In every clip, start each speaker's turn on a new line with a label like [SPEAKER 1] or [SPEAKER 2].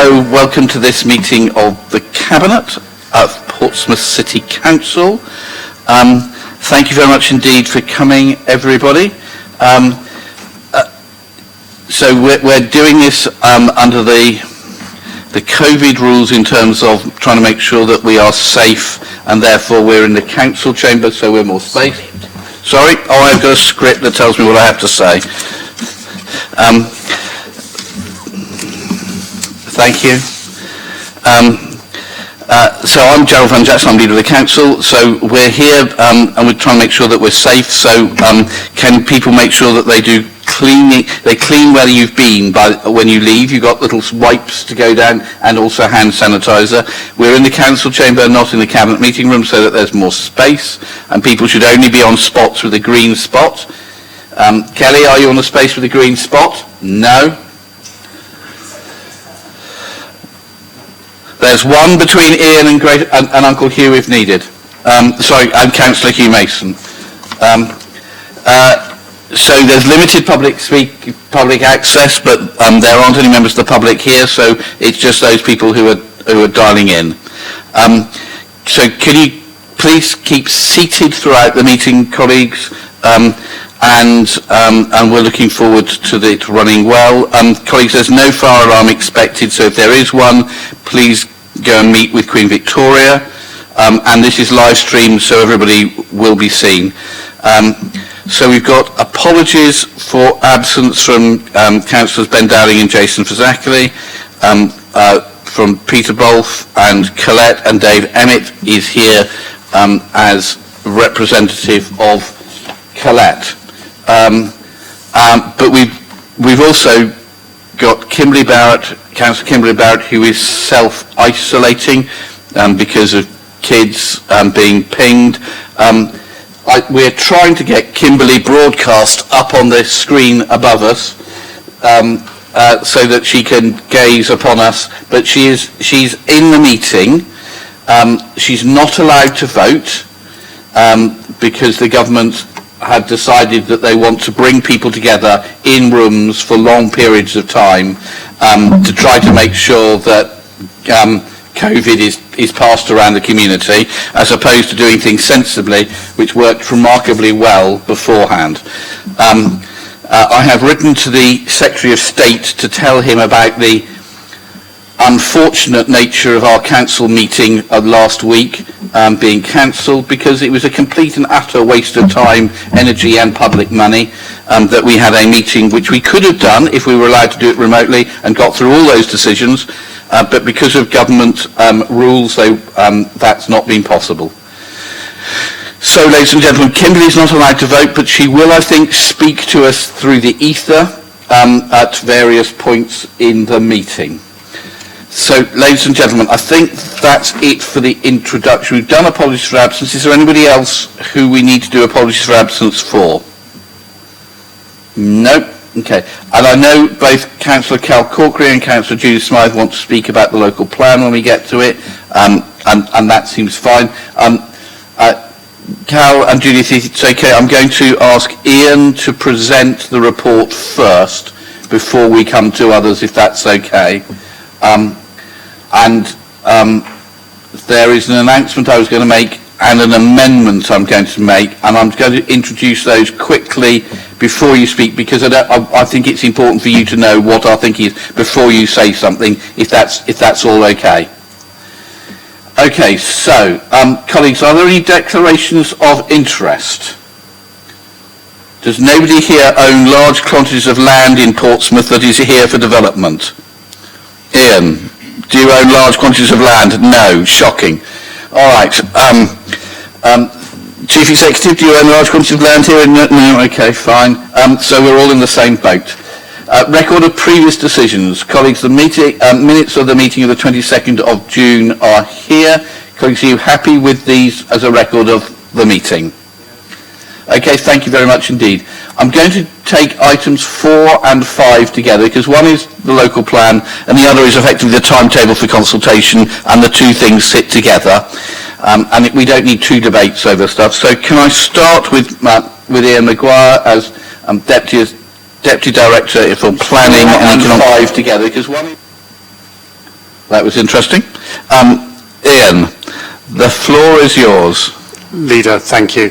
[SPEAKER 1] Hello, welcome to this meeting of the Cabinet of Portsmouth City Council. Thank you very much indeed for coming, everybody. So we're doing this under the COVID rules in terms of trying to make sure that we are safe, and therefore we're in the council chamber, so we're more safe. Sorry? Oh, I've got a script that tells me what I have to say. Thank you. So I'm Gerald Van Jackson, I'm leader of the council. So we're here and we're trying to make sure that we're safe. So can people make sure that they do cleaning? They clean where you've been when you leave. You've got little wipes to go down and also hand sanitizer. We're in the council chamber, not in the cabinet meeting room, so that there's more space, and people should only be on spots with a green spot. Kelly, are you on the space with a green spot? No. There's one between Ian and Uncle Hugh if needed. And Councillor Hugh Mason. So there's limited public access, but there aren't any members of the public here, so it's just those people who are dialing in. So can you please keep seated throughout the meeting, colleagues? And we're looking forward to it running well. Colleagues, there's no fire alarm expected, so if there is one, please go and meet with Queen Victoria. And this is live streamed, so everybody will be seen. So we've got apologies for absence from Councillors Ben Dowling and Jason Fazackley, from Peter Bolf, and Colette, and Dave Emmett is here as representative of Colette. But we've also got Kimberly Barrett, Councillor Kimberly Barrett, who is self-isolating because of kids being pinged. We're trying to get Kimberly broadcast up on the screen above us so that she can gaze upon us, but she's in the meeting. She's not allowed to vote because the government had decided that they want to bring people together in rooms for long periods of time to try to make sure that COVID is passed around the community, as opposed to doing things sensibly, which worked remarkably well beforehand. I have written to the Secretary of State to tell him about the unfortunate nature of our council meeting of last week being cancelled, because it was a complete and utter waste of time, energy and public money that we had a meeting which we could have done if we were allowed to do it remotely and got through all those decisions, but because of government rules that's not been possible. So, ladies and gentlemen, Kimberly's not allowed to vote, but she will, I think, speak to us through the ether at various points in the meeting. So, ladies and gentlemen, I think that's it for the introduction. We've done apologies for absence. Is there anybody else who we need to do apologies for absence for? No? Okay. And I know both Councillor Cal Corkery and Councillor Judy Smythe want to speak about the local plan when we get to it, and that seems fine. Cal and Judy, if it's okay, I'm going to ask Ian to present the report first before we come to others, if that's okay. There is an announcement I was going to make and an amendment I'm going to make, and I'm going to introduce those quickly before you speak, because I think it's important for you to know what our thinking is before you say something, if that's all okay. Okay, so colleagues, are there any declarations of interest? Does nobody here own large quantities of land in Portsmouth that is here for development? Ian, do you own large quantities of land? No, shocking. All right. Chief Executive, do you own large quantities of land here? No, okay, fine. So we're all in the same boat. Record of previous decisions. Colleagues, the minutes of the meeting of the 22nd of June are here. Colleagues, are you happy with these as a record of the meeting? Okay, thank you very much indeed. I'm going to take items 4 and 5 together, because one is the local plan and the other is effectively the timetable for consultation, and the two things sit together. And we don't need two debates over stuff. So can I start with Ian Maguire as Deputy Director for Planning and Economic 5 together, because one is... That was interesting. Ian, the floor is yours.
[SPEAKER 2] Leader, thank you.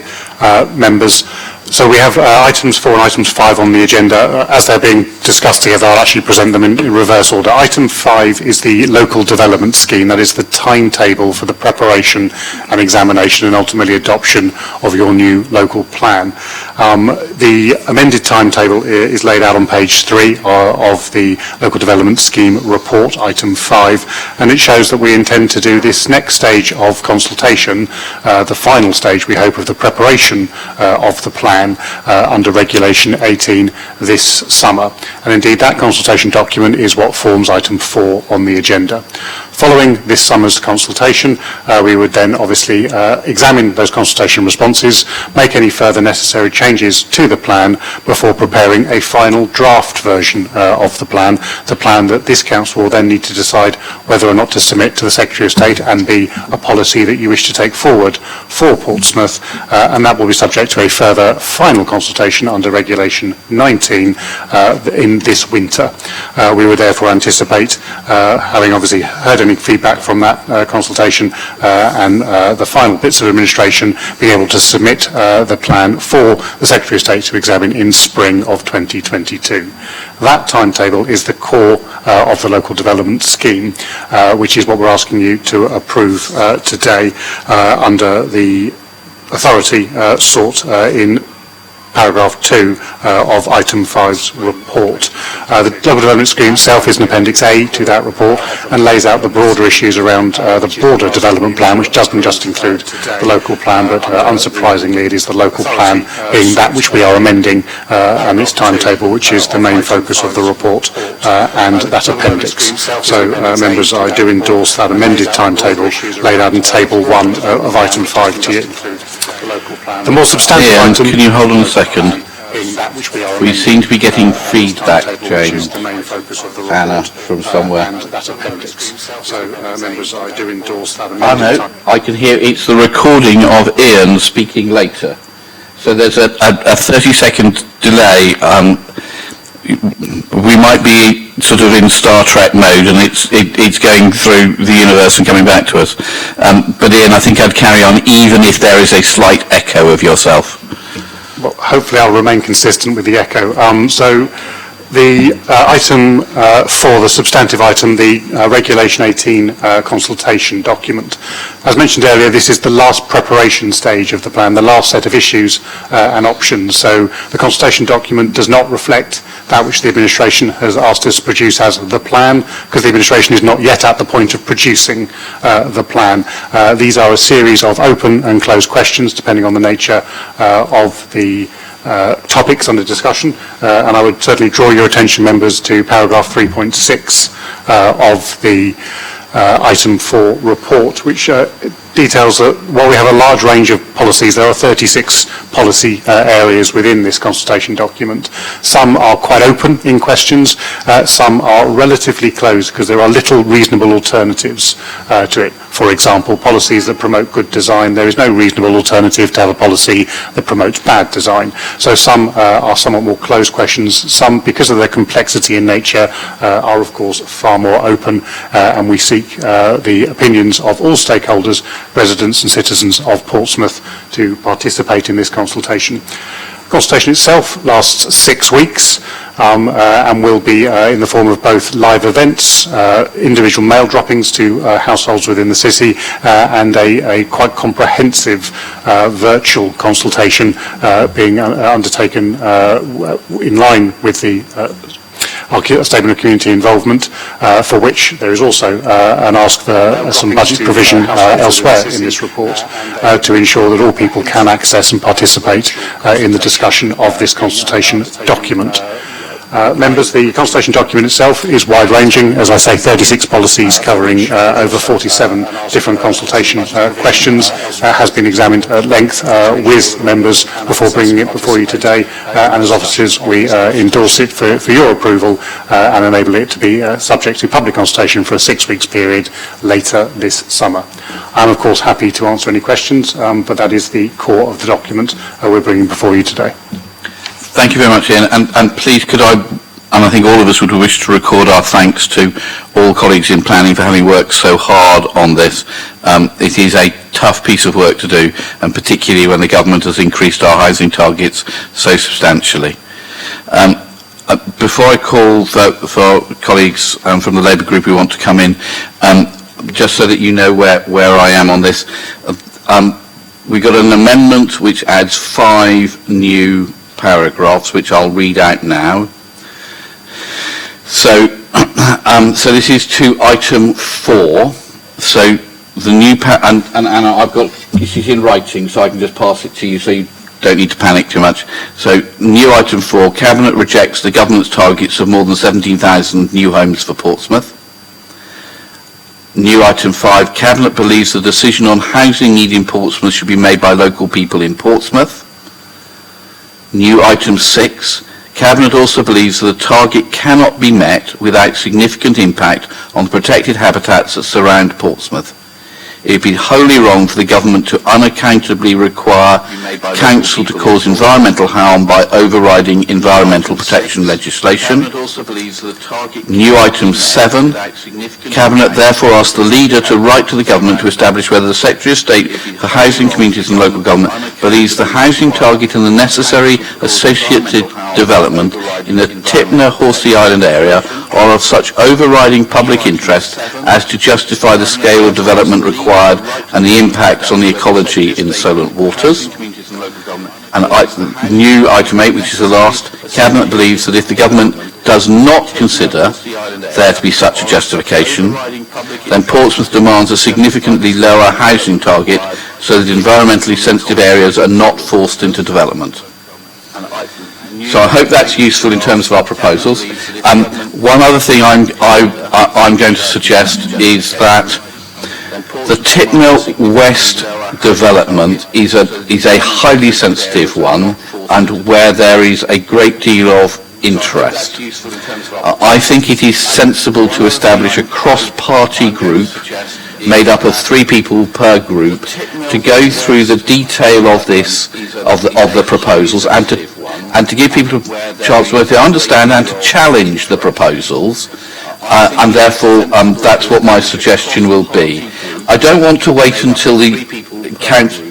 [SPEAKER 2] Members, so we have items 4 and items 5 on the agenda. As they're being discussed together, I'll actually present them in reverse order. Item 5 is the local development scheme. That is the timetable for the preparation and examination and ultimately adoption of your new local plan. The amended timetable is laid out on page 3 of the local development scheme report, item 5, and it shows that we intend to do this next stage of consultation, the final stage, we hope, of the preparation of the plan under Regulation 18 this summer. And indeed, that consultation document is what forms item 4 on the agenda. Following this summer's consultation, we would then obviously examine those consultation responses, make any further necessary changes to the plan before preparing a final draft version of the plan that this council will then need to decide whether or not to submit to the Secretary of State and be a policy that you wish to take forward for Portsmouth, and that will be subject to a further final consultation under Regulation 19 in this winter. We would therefore anticipate, having obviously heard any feedback from that consultation and the final bits of administration, being able to submit the plan for the Secretary of State to examine in spring of 2022. That timetable is the core of the local development scheme, which is what we're asking you to approve today under the authority sought in paragraph 2 of item 5's report. The local development scheme itself is an appendix A to that report and lays out the broader issues around the broader development plan, which doesn't just include the local plan, but unsurprisingly it is the local plan being that which we are amending and its timetable, which is the main focus of the report and that appendix. So members, I do endorse that amended timetable laid out in table 1 of item 5 to you. The more substantive item...
[SPEAKER 1] Can you hold on a second? We seem to be getting feedback, James. Anna, from somewhere. I know, I can hear it's the recording of Ian speaking later. So there's a 30-second delay. We might be sort of in Star Trek mode and it's going through the universe and coming back to us. But Ian, I think I'd carry on even if there is a slight echo of yourself.
[SPEAKER 2] Well, hopefully I'll remain consistent with the echo. So the item 4, the substantive item, the Regulation 18 consultation document. As mentioned earlier, this is the last preparation stage of the plan, the last set of issues and options. So the consultation document does not reflect that which the administration has asked us to produce as the plan, because the administration is not yet at the point of producing the plan. These are a series of open and closed questions, depending on the nature of the topics under discussion, and I would certainly draw your attention, members, to paragraph 3.6 of the item 4 report, which details that while we have a large range of policies, there are 36 policy areas within this consultation document. Some are quite open in questions, some are relatively closed because there are little reasonable alternatives to it. For example, policies that promote good design, there is no reasonable alternative to have a policy that promotes bad design. So some are somewhat more closed questions. Some, because of their complexity in nature, are of course far more open, and we seek the opinions of all stakeholders, residents and citizens of Portsmouth, to participate in this consultation. The consultation itself lasts 6 weeks and will be in the form of both live events, individual mail droppings to households within the city, and a quite comprehensive virtual consultation being undertaken in line with the our statement of community involvement, for which there is also an ask for some budget provision elsewhere in this report to ensure that all people can access and participate in the discussion of this consultation document. Members, the consultation document itself is wide-ranging, as I say, 36 policies covering over 47 different consultation questions, has been examined at length with members before bringing it before you today, and as officers we endorse it for your approval and enable it to be subject to public consultation for a 6 weeks period later this summer. I'm of course happy to answer any questions, but that is the core of the document we're bringing before you today.
[SPEAKER 1] Thank you very much, Ian. And please, could I And I think all of us would wish to record our thanks to all colleagues in planning for having worked so hard on this. It is a tough piece of work to do, and particularly when the government has increased our housing targets so substantially. Before I call for colleagues from the Labour group who want to come in, just so that you know where I am on this, we got an amendment which adds 5 new paragraphs, which I'll read out now. So, so this is to item 4. So the new and Anna, I've got this is in writing, so I can just pass it to you, so you don't need to panic too much. So, new item 4: Cabinet rejects the government's targets of more than 17,000 new homes for Portsmouth. New item 5: Cabinet believes the decision on housing need in Portsmouth should be made by local people in Portsmouth. New item 6: Cabinet also believes that the target cannot be met without significant impact on the protected habitats that surround Portsmouth. It would be wholly wrong for the government to unaccountably require council to cause environmental harm by overriding environmental protection legislation. New item 7. Cabinet therefore asks the leader to write to the government to establish whether the Secretary of State for Housing, Communities and Local Government believes the housing target and the necessary associated development in the Tipner-Horsey Island area are of such overriding public interest as to justify the scale of development required and the impacts on the ecology in the Solent waters. And new item 8, which is the last: Cabinet believes that if the government does not consider there to be such a justification, then Portsmouth demands a significantly lower housing target so that environmentally sensitive areas are not forced into development. So I hope that's useful in terms of our proposals. One other thing I'm going to suggest is that the Tipner West development is a highly sensitive one, and where there is a great deal of interest. I think it is sensible to establish a cross-party group made up of 3 people per group to go through the detail of this, of the proposals, and to give people a chance to both understand and to challenge the proposals, and therefore that's what my suggestion will be. I don't want to wait until the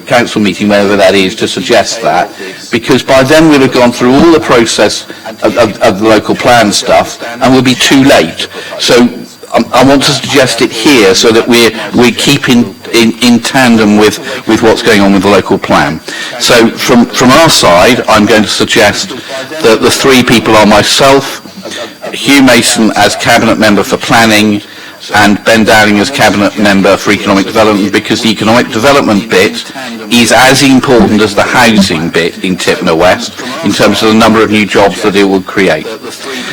[SPEAKER 1] council meeting, whenever that is, to suggest that, because by then we'll have gone through all the process of the local plan stuff, and we'll be too late. So I want to suggest it here so that we keep in tandem with what's going on with the local plan. So from our side, I'm going to suggest that the 3 people are myself, Hugh Mason as Cabinet Member for Planning, and Ben Dowling as Cabinet Member for Economic Development, because the economic development bit is as important as the housing bit in Tipner West in terms of the number of new jobs that it will create.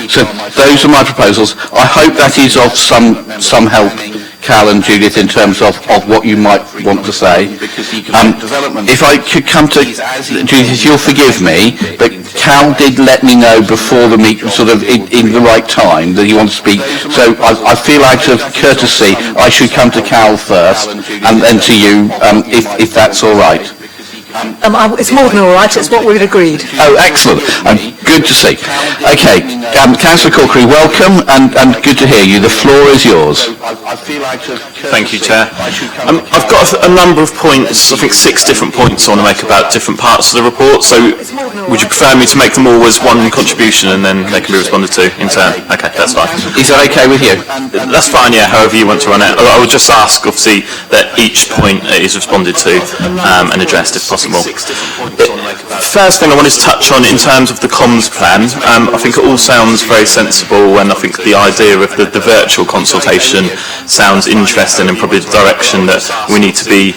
[SPEAKER 1] So those are my proposals. I hope that is of some help, Cal and Judith, in terms of what you might want to say. If I could come to Judith, you'll forgive me, but Cal did let me know before the meeting, sort of in the right time, that he wants to speak. So I feel out of courtesy I should come to Cal first and then to you, if that's all right.
[SPEAKER 3] It's more than all right, it's what we'd agreed.
[SPEAKER 1] Oh, excellent. Good to see. Okay, Councillor Corkery, welcome, and good to hear you. The floor is yours.
[SPEAKER 4] Thank you, Chair. I've got a number of points, I think 6 different points I want to make about different parts of the report, so would you prefer me to make them all as one contribution and then they can be responded to in turn? Okay, that's fine.
[SPEAKER 1] Is that okay with you?
[SPEAKER 4] That's fine, yeah, however you want to run it. I would just ask, obviously, that each point is responded to and addressed if possible. First thing I wanted to touch on in terms of the comms plan, I think it all sounds very sensible, and I think the idea of the virtual consultation sounds interesting and probably the direction that we need to be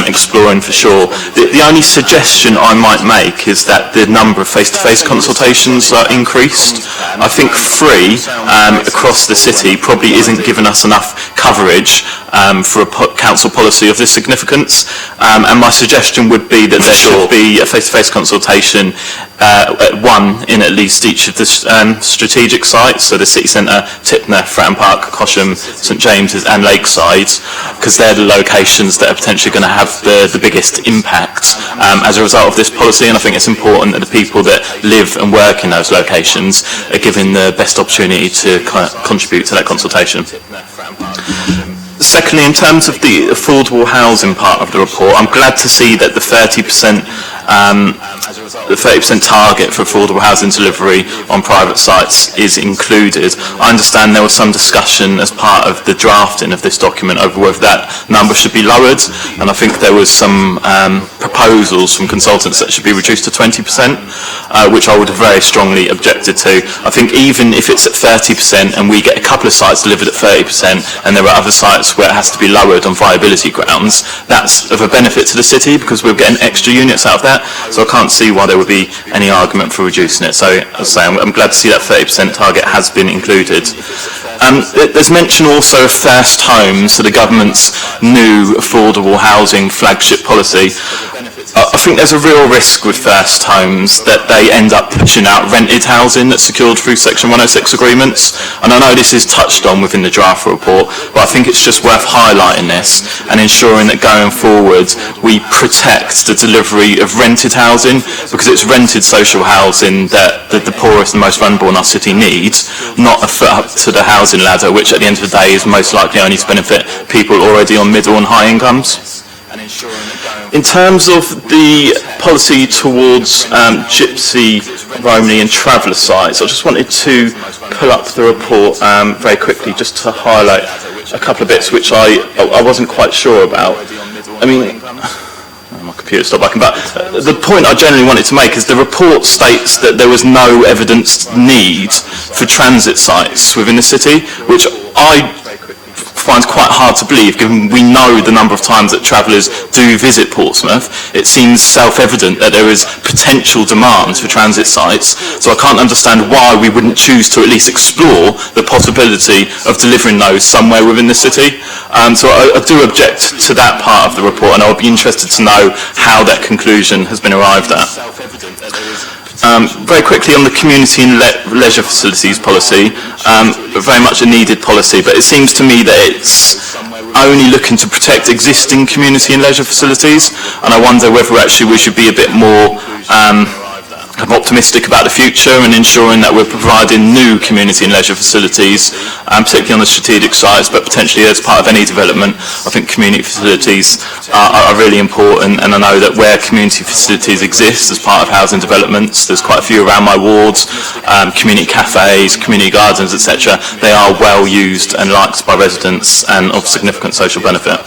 [SPEAKER 4] exploring for sure. The only suggestion I might make is that the number of face-to-face consultations are increased. I think 3 across the city probably isn't giving us enough coverage for a council policy of this significance, and my suggestion would be that there should be a face-to-face consultation in at least each of the strategic sites, so the city centre, Tipner, Fratton Park, Cosham, St James's and Lakeside, because they're the locations that are potentially going to have the biggest impact as a result of this policy, and I think it's important that the people that live and work in those locations are given the best opportunity to contribute to that consultation. Secondly, in terms of the affordable housing part of the report, I'm glad to see that the 30% target for affordable housing delivery on private sites is included. I understand there was some discussion as part of the drafting of this document over whether that number should be lowered, and I think there was some proposals from consultants that should be reduced to 20%, which I would have very strongly objected to. I think even if it's at 30% and we get a couple of sites delivered at 30% and there are other sites where it has to be lowered on viability grounds, that's of a benefit to the city because we're getting extra units out of that, so I can't see why there would be any argument for reducing it. So as I say, I'm glad to see that 30% target has been included. There's mention also of first homes, so the government's new affordable housing flagship policy. I think there's a real risk with first homes that they end up pushing out rented housing that's secured through Section 106 agreements, and I know this is touched on within the draft report, but I think it's just worth highlighting this and ensuring that going forward we protect the delivery of rented housing, because it's rented social housing that the poorest and most vulnerable in our city needs, not a foot up to the housing ladder, which at the end of the day is most likely only to benefit people already on middle and high incomes. In terms of the policy towards Gypsy, Romney and traveller sites, I just wanted to pull up the report very quickly just to highlight a couple of bits which I wasn't quite sure about. I mean, my computer stopped working, but the point I generally wanted to make is the report states that there was no evidenced need for transit sites within the city, which I find quite hard to believe given we know the number of times that travellers do visit Portsmouth. It seems self-evident that there is potential demand for transit sites, so I can't understand why we wouldn't choose to at least explore the possibility of delivering those somewhere within the city. So I do object to that part of the report, and I would be interested to know how that conclusion has been arrived at. Very quickly on the community and leisure facilities policy, very much a needed policy, but it seems to me that it's only looking to protect existing community and leisure facilities, and I wonder whether actually we should be a bit more optimistic about the future and ensuring that we're providing new community and leisure facilities, particularly on the strategic sites, but potentially as part of any development. I think community facilities are really important, and I know that where community facilities exist as part of housing developments, there's quite a few around my wards, community cafes, community gardens, etc. They are well used and liked by residents and of significant social benefit.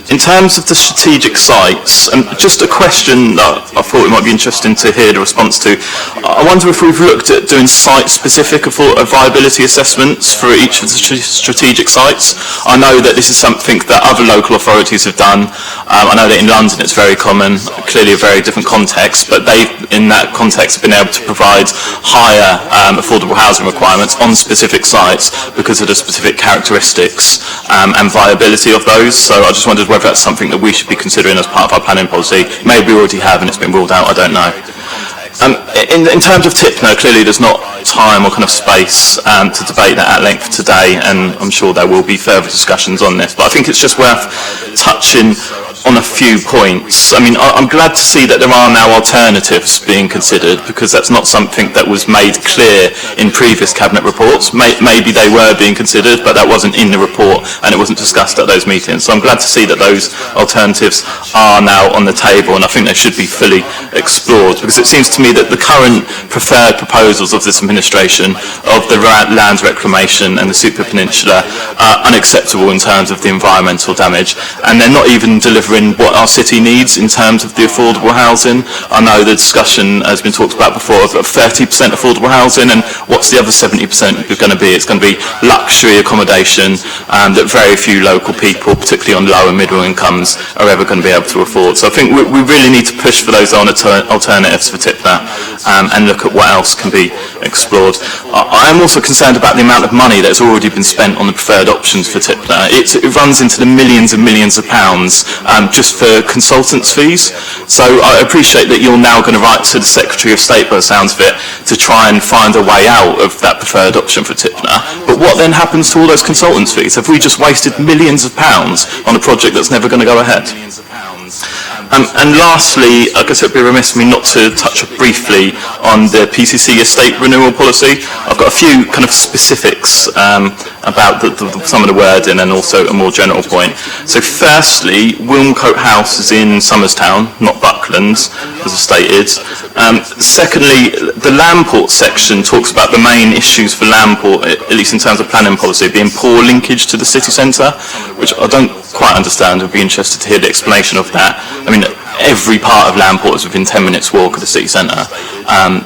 [SPEAKER 4] In terms of the strategic sites, just a question that I thought it might be interesting to hear the response to. I wonder if we've looked at doing site-specific viability assessments for each of the strategic sites. I know that this is something that other local authorities have done. I know that in London it's very common, clearly a very different context, but they, in that context, have been able to provide higher affordable housing requirements on specific sites because of the specific characteristics and viability of those. So I just wondered whether that's something that we should be considering as part of our planning policy. Maybe we already have and it's been ruled out, I don't know. In terms of Tipner, clearly there's not time or kind of space to debate that at length today, and I'm sure there will be further discussions on this, but I think it's just worth touching on a few points. I mean, I'm glad to see that there are now alternatives being considered, because that's not something that was made clear in previous cabinet reports. Maybe they were being considered, but that wasn't in the report and it wasn't discussed at those meetings. So I'm glad to see that those alternatives are now on the table, and I think they should be fully explored, because it seems to me that the current preferred proposals of this administration of the land reclamation and the Super Peninsula are unacceptable in terms of the environmental damage, and they're not even delivering what our city needs in terms of the affordable housing. I know the discussion has been talked about before of 30% affordable housing, and what's the other 70% going to be? It's going to be luxury accommodation that very few local people, particularly on low and middle incomes, are ever going to be able to afford. So I think we really need to push for those alternatives for Tipner, and look at what else can be explored. I am also concerned about the amount of money that has already been spent on the preferred options for Tipner. It runs into the millions and millions of pounds just for consultants' fees. So I appreciate that you're now going to write to the Secretary of State, by the sounds of it, to try and find a way out of that preferred option for Tipner. But what then happens to all those consultants' fees? Have we just wasted millions of pounds on a project that's never going to go ahead? And lastly, I guess it would be remiss of me not to touch briefly on the PCC estate renewal policy. I've got a few kind of specifics about some of the wording and also a more general point. So firstly, Wilmcote House is in Somerstown, not Bucklands, as stated. Secondly, the Landport section talks about the main issues for Landport, at least in terms of planning policy, being poor linkage to the city centre, which I don't quite understand. I'd be interested to hear the explanation of that. I mean, every part of Landport is within 10 minutes walk of the city centre.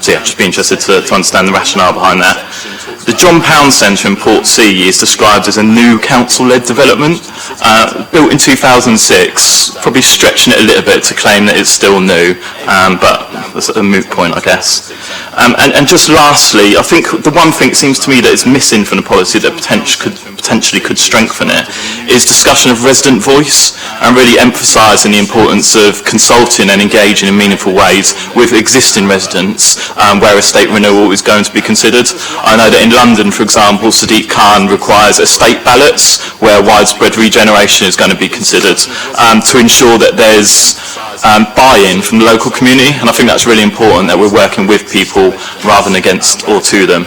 [SPEAKER 4] So yeah, just be interested to understand the rationale behind that. The John Pound Centre in Portsea is described as a new council-led development, built in 2006, probably stretching it a little bit to claim that it's still new, but that's a moot point, I guess. And just lastly, I think the one thing it seems to me that is missing from the policy that potentially could strengthen it is discussion of resident voice and really emphasising the importance of consulting and engaging in meaningful ways with existing residents where estate renewal is going to be considered. I know that in London, for example, Sadiq Khan requires estate ballots where widespread regeneration is going to be considered to ensure that there's buy-in from the local community, and I think that's really important that we're working with people rather than against or to them.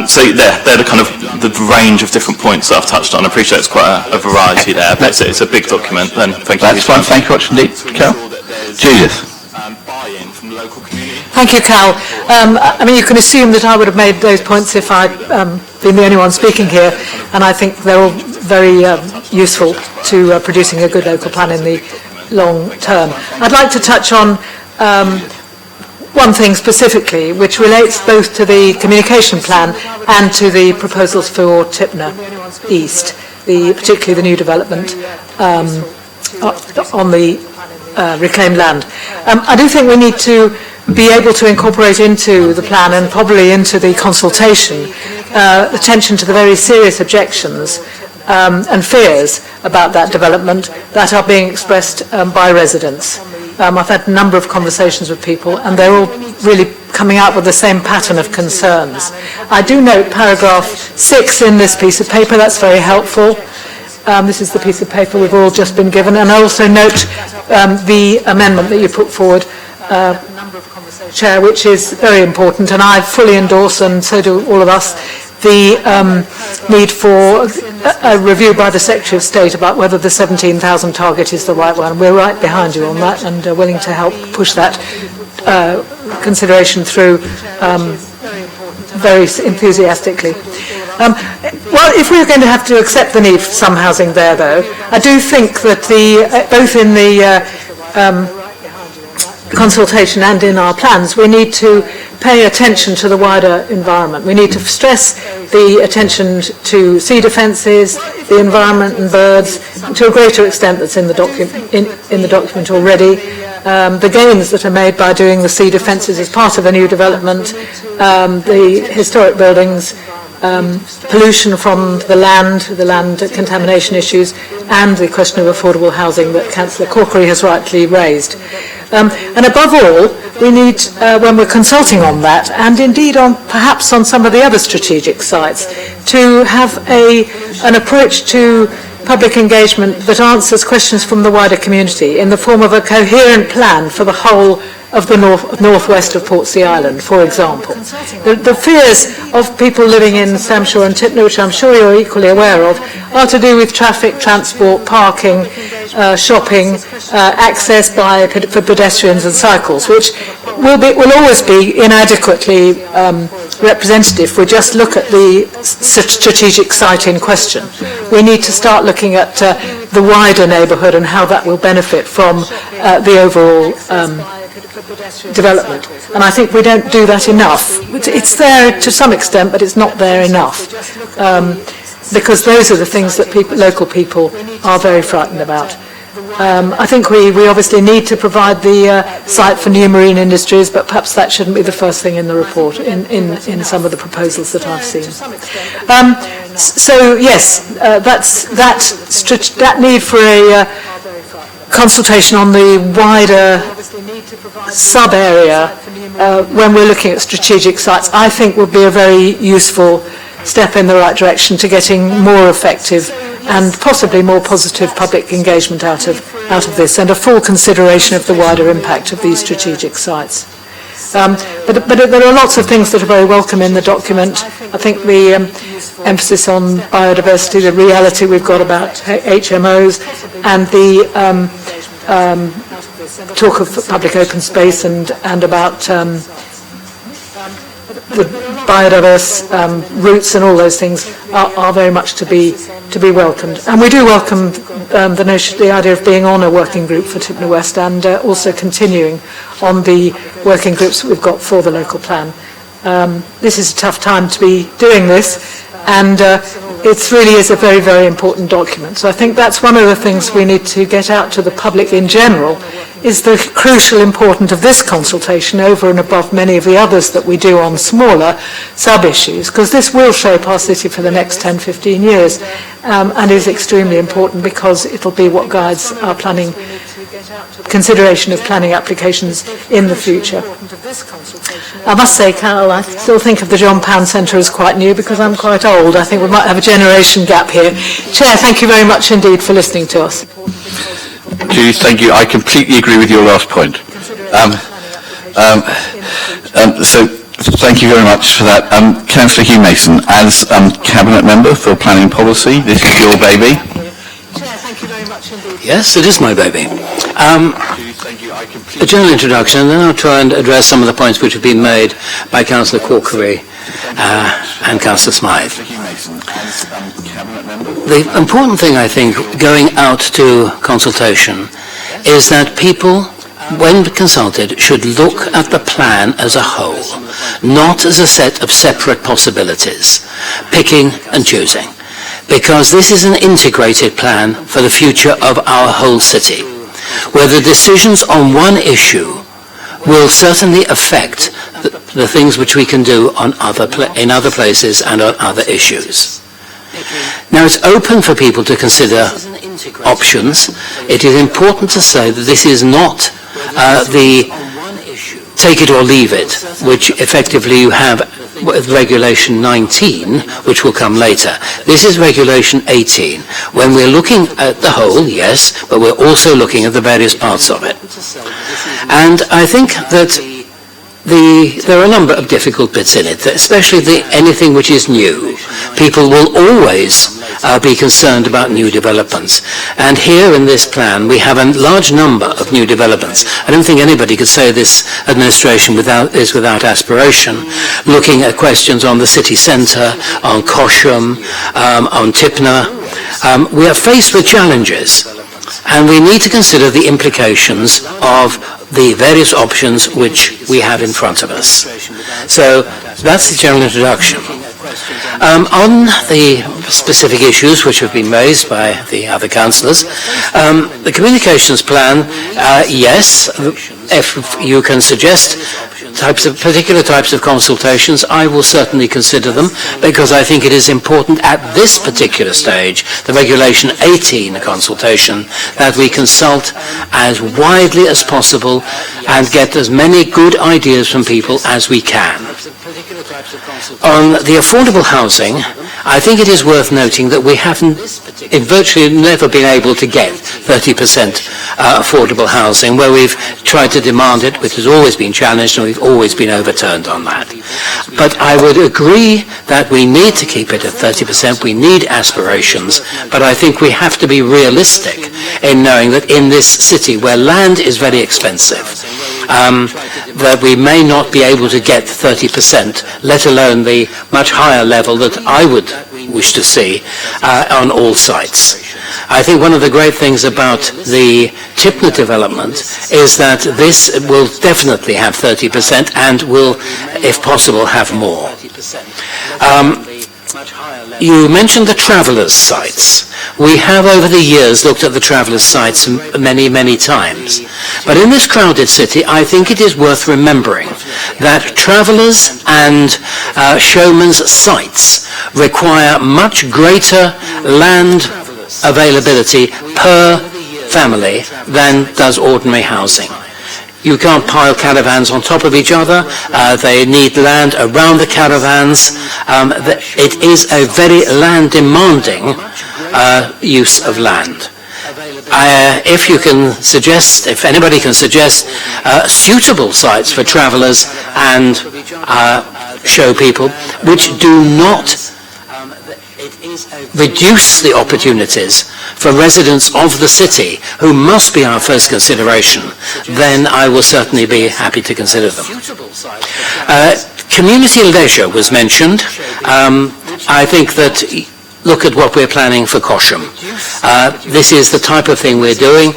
[SPEAKER 4] So they're the kind of the range of different points that I've touched on. I appreciate it's quite a variety there, but it's a big document. Then thank you.
[SPEAKER 1] That's fine. Thank you much indeed, Carol. Judith.
[SPEAKER 3] Thank you, Cal. I mean, you can assume that I would have made those points if I'd been the only one speaking here, and I think they're all very useful to producing a good local plan in the long term. I'd like to touch on one thing specifically, which relates both to the communication plan and to the proposals for Tipner East, particularly the new development on the reclaimed land. I do think we need to be able to incorporate into the plan and probably into the consultation attention to the very serious objections and fears about that development that are being expressed by residents. I've had a number of conversations with people and they're all really coming out with the same pattern of concerns. I do note paragraph 6 in this piece of paper, that's very helpful. This is the piece of paper we've all just been given, and I also note the amendment that you put forward, Chair, which is very important, and I fully endorse, and so do all of us, the need for a review by the Secretary of State about whether the 17,000 target is the right one. We're right behind you on that and are willing to help push that consideration through very enthusiastically. Well, if we're going to have to accept the need for some housing there, though, I do think that both in the consultation and in our plans, we need to pay attention to the wider environment. We need to stress the attention to sea defences, the environment and birds, to a greater extent that's in the document already. The gains that are made by doing the sea defences as part of a new development, the historic buildings, pollution from the land contamination issues, and the question of affordable housing that Councillor Corkery has rightly raised. And above all, we need, when we're consulting on that, and indeed perhaps on some of the other strategic sites, to have an approach to public engagement that answers questions from the wider community in the form of a coherent plan for the whole of the northwest of Portsea Island, for example. The fears of people living in Samshore and Tipner, which I'm sure you're equally aware of, are to do with traffic, transport, parking, shopping, access for pedestrians and cycles, which will always be inadequately representative if we just look at the strategic site in question. We need to start looking at the wider neighbourhood and how that will benefit from the overall development. And I think we don't do that enough. It's there to some extent, but it's not there enough. Because those are the things that local people are very frightened about. I think we obviously need to provide the site for new marine industries, but perhaps that shouldn't be the first thing in the report, in some of the proposals that I've seen. So yes, that need for a consultation on the wider sub-area when we're looking at strategic sites, I think would be a very useful step in the right direction to getting more effective and possibly more positive public engagement out of this, and a full consideration of the wider impact of these strategic sites. But there are lots of things that are very welcome in the document. I think the emphasis on biodiversity, the reality we've got about HMOs, and the talk of public open space and about the biodiverse routes and all those things are very much to be welcomed. And we do welcome the idea of being on a working group for Tipney West, and also continuing on the working groups that we've got for the local plan. This is a tough time to be doing this, and it really is a very, very important document. So I think that's one of the things we need to get out to the public in general, is the crucial importance of this consultation over and above many of the others that we do on smaller sub-issues, because this will shape our city for the next 10, 15 years, and is extremely important because it'll be what guides our planning, consideration of planning applications in the future. I must say, Carol, I still think of the John Pound Centre as quite new because I'm quite old. I think we might have a generation gap here. Chair, thank you very much indeed for listening to us.
[SPEAKER 1] Judith, thank you. I completely agree with your last point. So thank you very much for that. Councillor Hugh Mason, as Cabinet Member for Planning Policy, this is your baby.
[SPEAKER 5] Yes, it is my baby. A general introduction, and then I'll try and address some of the points which have been made by Councillor Corkery and Councillor Smythe. The important thing, I think, going out to consultation is that people, when consulted, should look at the plan as a whole, not as a set of separate possibilities, picking and choosing, because this is an integrated plan for the future of our whole city, where the decisions on one issue will certainly affect the things which we can do on in other places and on other issues. Now, it's open for people to consider options. It is important to say that this is not the take it or leave it, which effectively you have with Regulation 19, which will come later. This is Regulation 18. When we're looking at the whole, yes, but we're also looking at the various parts of it. And I think that there are a number of difficult bits in it, especially anything which is new. People will always be concerned about new developments. And here in this plan, we have a large number of new developments. I don't think anybody could say this administration is without aspiration, looking at questions on the city centre, on Cosham, on Tipner. We are faced with challenges, and we need to consider the implications of the various options which we have in front of us. So that's the general introduction. On the specific issues which have been raised by the other councillors, the communications plan, yes, if you can suggest particular types of consultations, I will certainly consider them, because I think it is important at this particular stage, the Regulation 18 consultation, that we consult as widely as possible and get as many good ideas from people as we can. On the affordable housing, I think it is worth noting that we haven't virtually never been able to get 30% affordable housing, where we've tried to demand it, which has always been challenged, and we've always been overturned on that. But I would agree that we need to keep it at 30%. We need aspirations, but I think we have to be realistic in knowing that in this city, where land is very expensive, that we may not be able to get 30%, let alone the much higher level that I would wish to see on all sites. I think one of the great things about the Tipner development is that this will definitely have 30% and will, if possible, have more. You mentioned the travellers' sites. We have over the years looked at the travellers' sites many, many times. But in this crowded city, I think it is worth remembering that travellers' and showmen's sites require much greater land availability per family than does ordinary housing. You can't pile caravans on top of each other. They need land around the caravans. It is a very land-demanding use of land. If you can suggest, if anybody can suggest suitable sites for travellers and show people, which do not reduce the opportunities for residents of the city, who must be our first consideration, then I will certainly be happy to consider them. Community leisure was mentioned. I think that look at what we're planning for Cosham. This is the type of thing we're doing.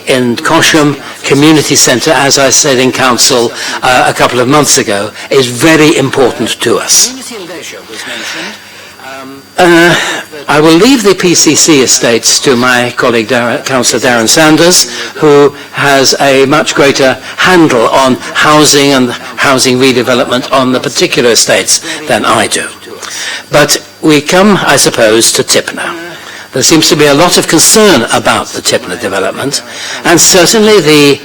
[SPEAKER 5] In Cosham Community Centre, as I said in Council a couple of months ago, is very important to us. I will leave the PCC estates to my colleague Councillor Darren Sanders, who has a much greater handle on housing and housing redevelopment on the particular estates than I do. But we come, I suppose, to Tipner. There seems to be a lot of concern about the Tipner development, and certainly the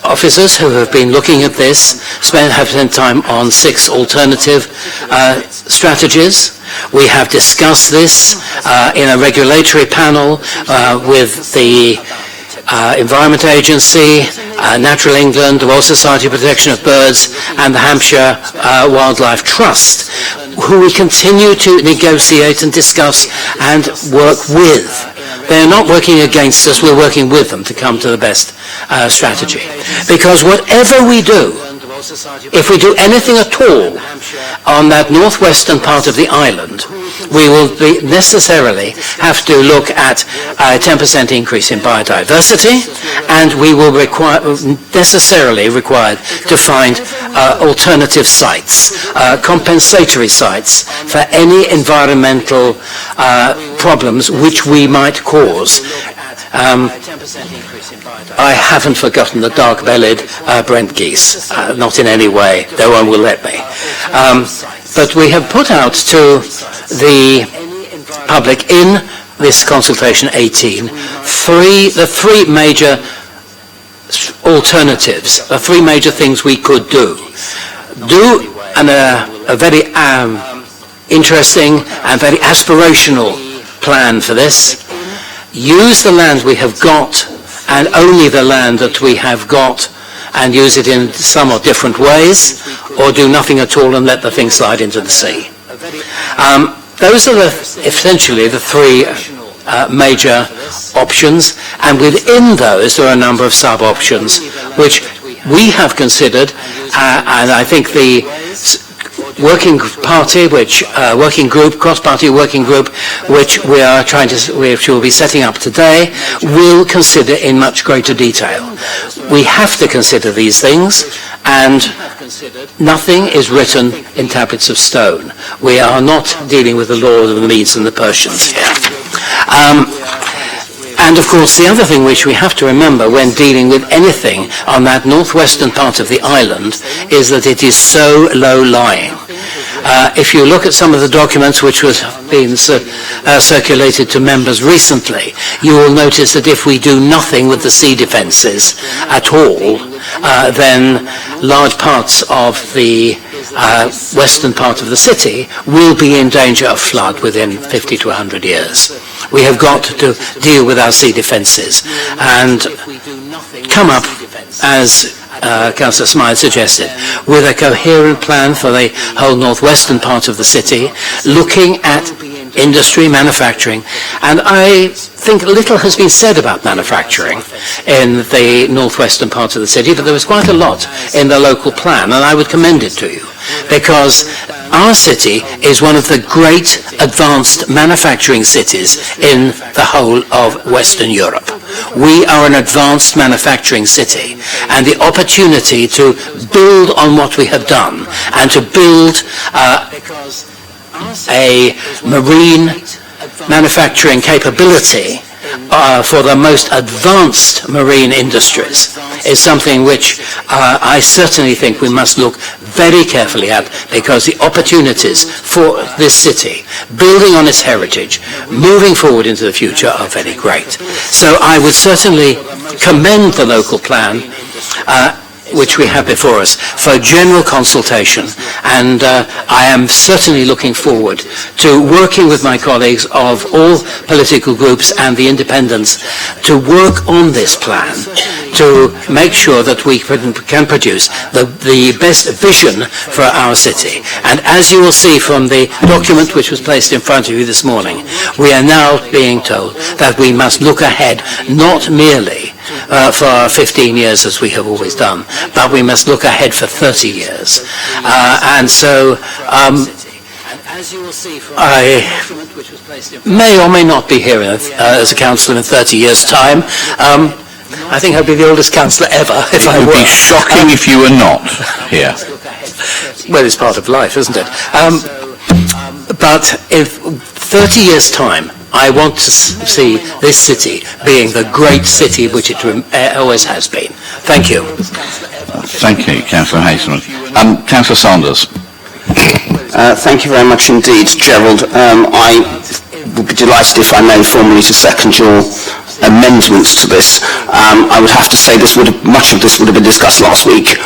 [SPEAKER 5] officers who have been looking at this have spent time on 6 alternative strategies. We have discussed this in a regulatory panel with the Environment Agency, Natural England, the Royal Society of Protection of Birds, and the Hampshire Wildlife Trust, who we continue to negotiate and discuss and work with. They're not working against us, we're working with them to come to the best strategy. Because whatever we do, if we do anything at all on that northwestern part of the island, we will necessarily have to look at a 10% increase in biodiversity, and we will necessarily required to find alternative sites, compensatory sites for any environmental problems which we might cause. I haven't forgotten the dark-bellied Brent geese, not in any way, no one will let me. But we have put out to the public in this consultation 18 the three major alternatives, the 3 major things we could do. A very interesting and very aspirational plan for this. Use the land we have got, and only the land that we have got, and use it in somewhat different ways, or do nothing at all and let the thing slide into the sea. Those are essentially the 3 major options, and within those there are a number of sub-options which we have considered, and I think the working party, cross-party working group, which which we'll be setting up today, will consider in much greater detail. We have to consider these things, and nothing is written in tablets of stone. We are not dealing with the law of the Medes and the Persians here. And of course, the other thing which we have to remember when dealing with anything on that northwestern part of the island is that it is so low-lying. If you look at some of the documents which was being circulated to members recently, you will notice that if we do nothing with the sea defences at all, then large parts of the western part of the city will be in danger of flood within 50 to 100 years. We have got to deal with our sea defences and come up, as Councillor Smythe suggested, with a coherent plan for the whole northwestern part of the city, looking at industry, manufacturing, and I think little has been said about manufacturing in the northwestern part of the city, but there was quite a lot in the local plan, and I would commend it to you, because our city is one of the great advanced manufacturing cities in the whole of Western Europe. We are an advanced manufacturing city, and the opportunity to build on what we have done and to build a marine manufacturing capability for the most advanced marine industries is something which I certainly think we must look very carefully at, because the opportunities for this city, building on its heritage, moving forward into the future, are very great. So I would certainly commend the local plan which we have before us for general consultation, and I am certainly looking forward to working with my colleagues of all political groups and the independents to work on this plan to make sure that we can produce the best vision for our city. And as you will see from the document which was placed in front of you this morning, we are now being told that we must look ahead, not merely for 15 years as we have always done, but we must look ahead for 30 years. And so I may or may not be here as a councillor in 30 years' time. I think I'd be the oldest councillor ever if I were.
[SPEAKER 1] It would be shocking if you were not here.
[SPEAKER 5] Well, it's part of life, isn't it? But in 30 years' time, I want to see this city being the great city which it always has been. Thank you.
[SPEAKER 1] Thank you, Councillor Hazelman. Councillor Sanders.
[SPEAKER 6] Thank you very much indeed, Gerald. I would be delighted if I may formally to second your amendments to this. I would have to say much of this would have been discussed last week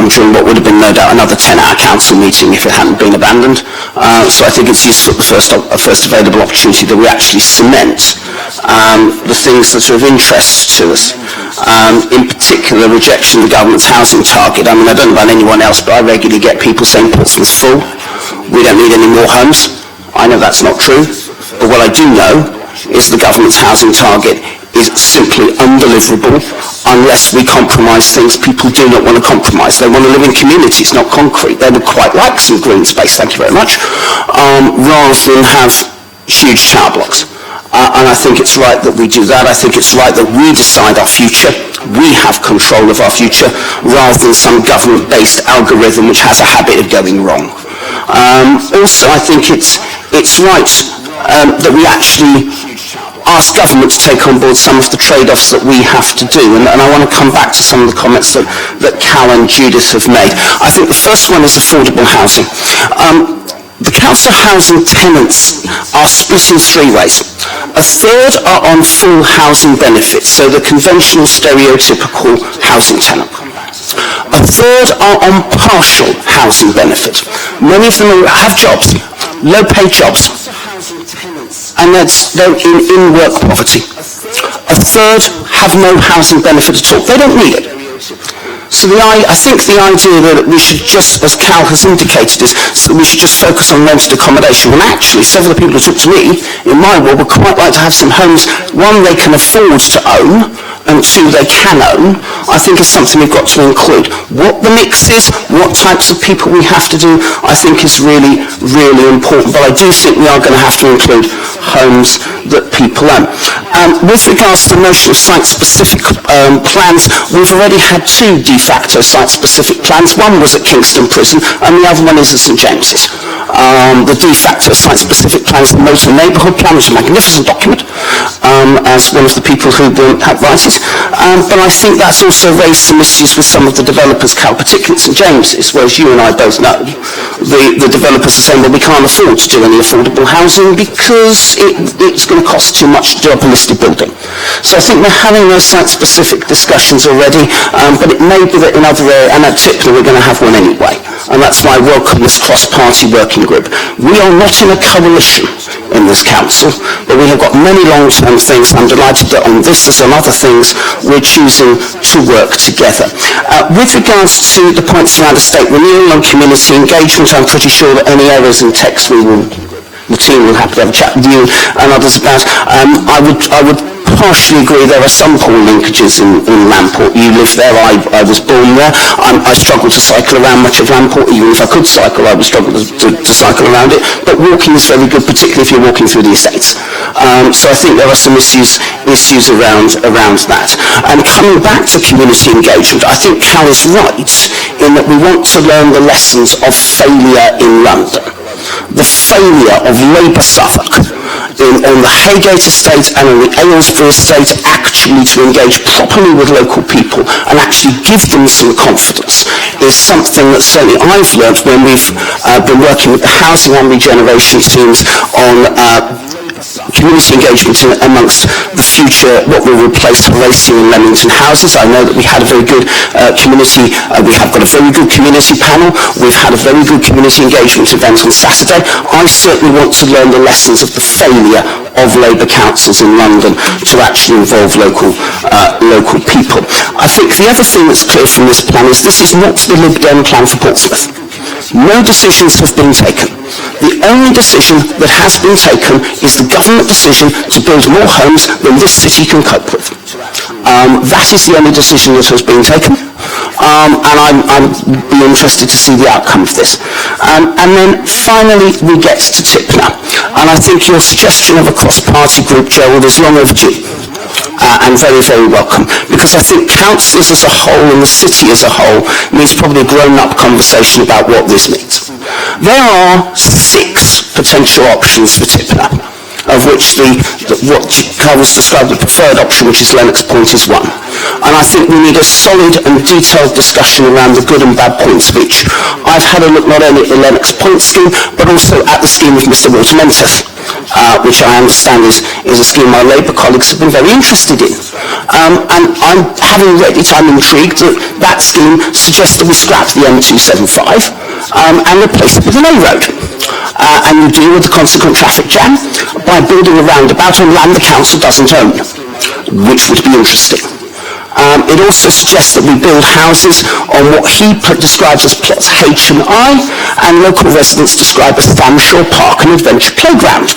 [SPEAKER 6] during what would have been no doubt another 10-hour council meeting if it hadn't been abandoned. So I think it's useful at the first available opportunity that we actually cement the things that are of interest to us. In particular, rejection of the government's housing target. I mean, I don't know about anyone else, but I regularly get people saying Portsmouth's full. We don't need any more homes. I know that's not true. But what I do know is the government's housing target is simply undeliverable unless we compromise things people do not want to compromise. They want to live in communities, not concrete. They would quite like some green space, thank you very much, rather than have huge tower blocks. And I think it's right that we do that. I think it's right that we decide our future. We have control of our future rather than some government-based algorithm which has a habit of going wrong. Also, I think it's right that we actually ask government to take on board some of the trade-offs that we have to do. And I want to come back to some of the comments that Cal and Judith have made. I think the first one is affordable housing. The council housing tenants are split in three ways. A third are on full housing benefits, so the conventional stereotypical housing tenant. A third are on partial housing benefit. Many of them have jobs, low-paid jobs, and they're in work poverty. A third have no housing benefit at all. They don't need it. So I think the idea that we should just, as Cal has indicated, is that we should just focus on rented accommodation. When actually, several of the people who talk to me in my world would quite like to have some homes, one, they can afford to own, and two, they can own, I think is something we've got to include. What the mix is, what types of people we have to do, I think is really, really important. But I do think we are going to have to include homes that people own. With regards to the notion of site-specific plans, we've already had two de facto site-specific plans. One was at Kingston Prison, and the other one is at St James's. The de facto site-specific plan is the Motor Neighbourhood Plan, which is a magnificent document, as one of the people who have writed. But I think that's also raised some issues with some of the developers, Cal, particularly at St James's, whereas you and I both know the developers are saying, well, we can't afford to do any affordable housing because it's going to cost too much to do up a listed building. So I think we're having those site-specific discussions already, but it may be that in other areas, and at Tipner we're going to have one anyway, and that's why I welcome this cross-party working group. We are not in a coalition in this council, but we have got many long-term things. I'm delighted that on this as on other things we're choosing to work together. With regards to the points around estate renewal and community engagement, I'm pretty sure that any errors in text the team will happily have a chat with you and others about. I would partially agree there are some poor linkages in Lamport. You live there, I was born there. I struggle to cycle around much of Lamport. Even if I could cycle, I would struggle to cycle around it. But walking is very good, particularly if you're walking through the estates. So I think there are some issues around that. And coming back to community engagement, I think Cal is right in that we want to learn the lessons of failure in London. the failure of Labour Suffolk on the Haygate estate and on the Aylesbury estate actually to engage properly with local people and actually give them some confidence is something that certainly I've learned when we've been working with the housing and regeneration teams on community engagement amongst the future, what will replace Horatio and Leamington houses. I know that we had a very good we have got a very good community panel. We've had a very good community engagement event on Saturday. I certainly want to learn the lessons of the failure of Labour councils in London to actually involve local people. I think the other thing that's clear from this plan is this is not the Lib Dem plan for Portsmouth. No decisions have been taken. The only decision that has been taken is the government decision to build more homes than this city can cope with. That is the only decision that has been taken, and I'd be interested to see the outcome of this. And then finally we get to Tipner, and I think your suggestion of a cross-party group, Gerald, is long overdue. And very, very welcome, because I think councils as a whole and the city as a whole needs probably a grown-up conversation about what this means. There are 6 potential options for Tipner, of which what Carlos described the preferred option, which is Lennox Point, is one. And I think we need a solid and detailed discussion around the good and bad points of each. I've had a look not only at the Lennox Point scheme, but also at the scheme of Mr. Watermentis, which I understand is a scheme my Labour colleagues have been very interested in. And I'm having read it, I'm intrigued that scheme suggests that we scrap the M275 and replace it with an A road. And you deal with the consequent traffic jam by building a roundabout on land the council doesn't own, which would be interesting. It also suggests that we build houses on what he describes as plots H and I, and local residents describe as Thamshaw Park and Adventure Playground.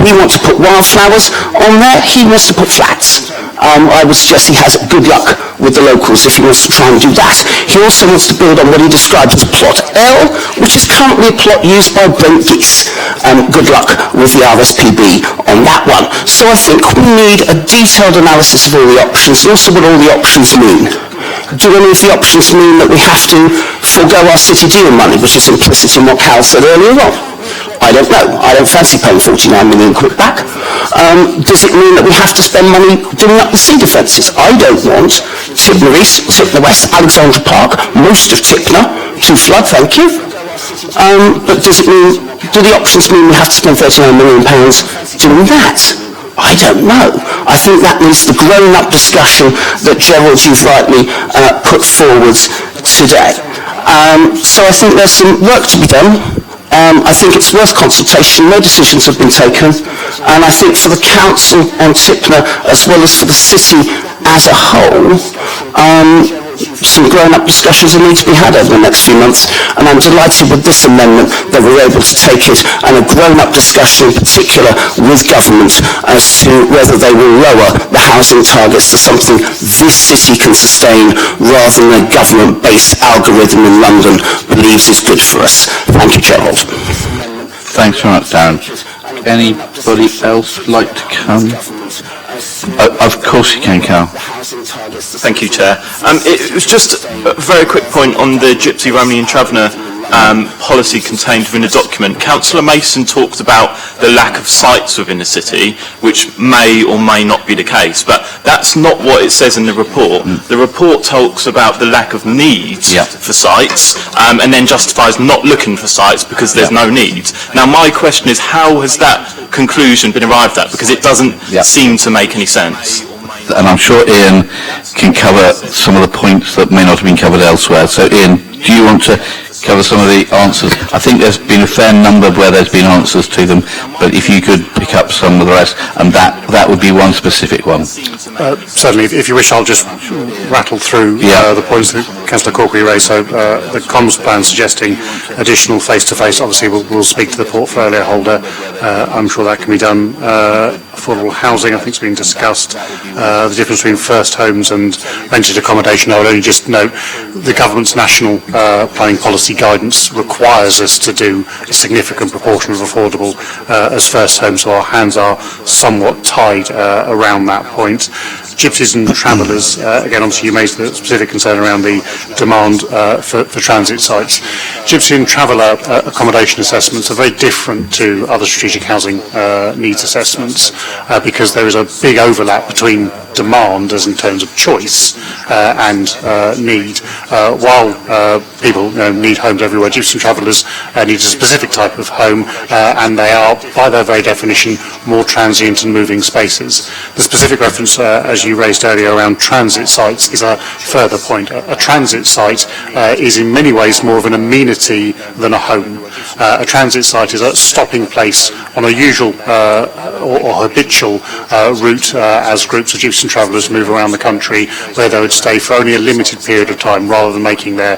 [SPEAKER 6] We want to put wildflowers on there, he wants to put flats. I would suggest he has good luck with the locals if he wants to try and do that. He also wants to build on what he describes as plot L, which is currently a plot used by Brent Geese. Good luck with the RSPB on that one. So I think we need a detailed analysis of all the options and also what all the options mean. Do any of the options mean that we have to forego our city deal money, which is implicit in what Cal said earlier on? I don't know. I don't fancy paying 49 million quid back. Does it mean that we have to spend money doing up the sea defences? I don't want Tipner East, Tipner West, Alexandra Park, most of Tipner to flood, thank you. But do the options mean we have to spend £39 million doing that? I don't know. I think that needs the grown-up discussion that Gerald, you've rightly put forward today. So I think there's some work to be done. I think it's worth consultation. No decisions have been taken. And I think for the council on Tipner, as well as for the city as a whole, some grown-up discussions will need to be had over the next few months, and I'm delighted with this amendment that we're able to take it, and a grown-up discussion in particular with government as to whether they will lower the housing targets to something this city can sustain rather than a government-based algorithm in London believes is good for us. Thank you, Gerald.
[SPEAKER 1] Thanks very much, Darren. Anybody else like to come? Of course you can, Carl.
[SPEAKER 4] Thank you, Chair. It was just a very quick point on the Gypsy, Romney and Traveller policy contained within the document. Councillor Mason talked about the lack of sites within the city, which may or may not be the case, but that's not what it says in the report. The report talks about the lack of needs for sites, and then justifies not looking for sites because there's no needs. Now my question is, how has that conclusion been arrived at? Because it doesn't seem to make any sense.
[SPEAKER 1] And I'm sure Ian can cover some of the points that may not have been covered elsewhere. So Ian, do you want to cover some of the answers? I think there's been a fair number where there's been answers to them, but if you could pick up some of the rest, and that would be one specific one.
[SPEAKER 2] Certainly, if you wish, I'll just rattle through the points that Councillor Corkery raised. So the comms plan suggesting additional face-to-face, obviously we'll speak to the portfolio holder. I'm sure that can be done. Affordable housing, I think, has been discussed. The difference between first homes and rented accommodation, I would only just note the government's national planning policy community guidance requires us to do a significant proportion of affordable as first home, so our hands are somewhat tied around that point. Gypsies and travellers, again, obviously you made the specific concern around the demand for transit sites. Gypsy and traveller accommodation assessments are very different to other strategic housing needs assessments because there is a big overlap between demand as in terms of choice and need. While people need homes everywhere, gypsy and travellers need a specific type of home and they are, by their very definition, more transient and moving spaces. The specific reference, as you raised earlier, around transit sites is a further point. A transit site is in many ways more of an amenity than a home. A transit site is a stopping place on a usual or habitual route as groups of gypsy and travellers move around the country, where they would stay for only a limited period of time rather than making their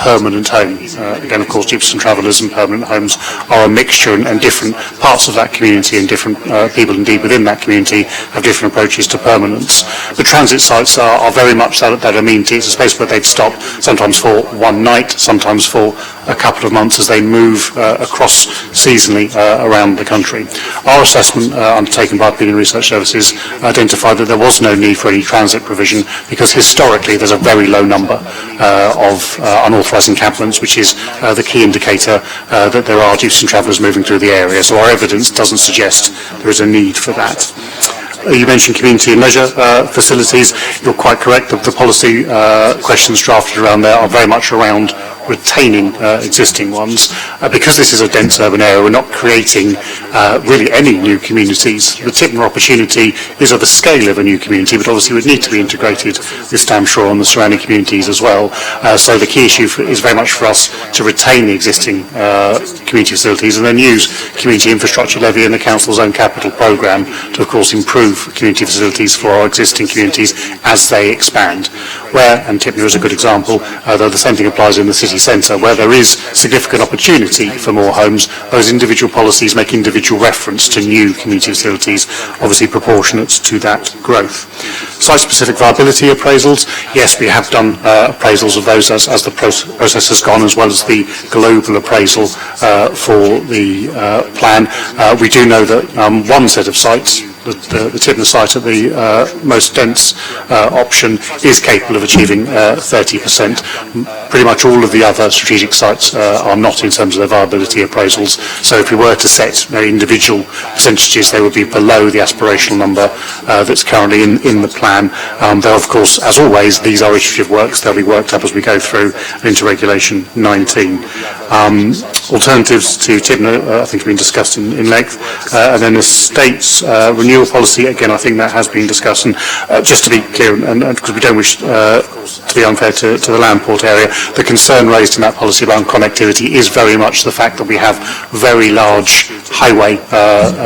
[SPEAKER 2] permanent home. Again, of course, gypsy and travellers and permanent homes are a mixture, and different parts of that community and different people indeed within that community have different approaches to permanence. But transit sites are very much that amenity. It's a space where they'd stop sometimes for one night, sometimes for a couple of months as they move across seasonally around the country. Our assessment undertaken by Opinion Research Services identified that there was no need for any transit provision because historically there's a very low number of unauthorised encampments, which is the key indicator that there are gypsy and travellers moving through the area. So our evidence doesn't suggest there is a need for that. You mentioned community and leisure facilities. You're quite correct that the policy questions drafted around there are very much around retaining existing ones. Because this is a dense urban area, we're not creating really any new communities. The Tipner opportunity is of the scale of a new community, but obviously would need to be integrated with Stamford and the surrounding communities as well. So the key issue is very much for us to retain the existing community facilities and then use community infrastructure levy and the council's own capital programme to, of course, improve community facilities for our existing communities as they expand. Where, and Tipner is a good example, though the same thing applies in the city centre, where there is significant opportunity for more homes, those individual policies make individual reference to new community facilities, obviously proportionate to that growth. Site-specific viability appraisals, yes, we have done appraisals of those as the process has gone, as well as the global appraisal for the plan. We do know that one set of sites, the Tipner site at the most dense option, is capable of achieving 30%. Pretty much all of the other strategic sites are not in terms of their viability appraisals. So if we were to set individual percentages, they would be below the aspirational number that's currently in the plan. Though, of course, as always, these are iterative works. They'll be worked up as we go through into Regulation 19. Alternatives to Tipner, I think, have been discussed in length. And then the state's renewal policy, again, I think that has been discussed. And just to be clear, and because we don't wish to be unfair to the Landport area, the concern raised in that policy around connectivity is very much the fact that we have very large highway,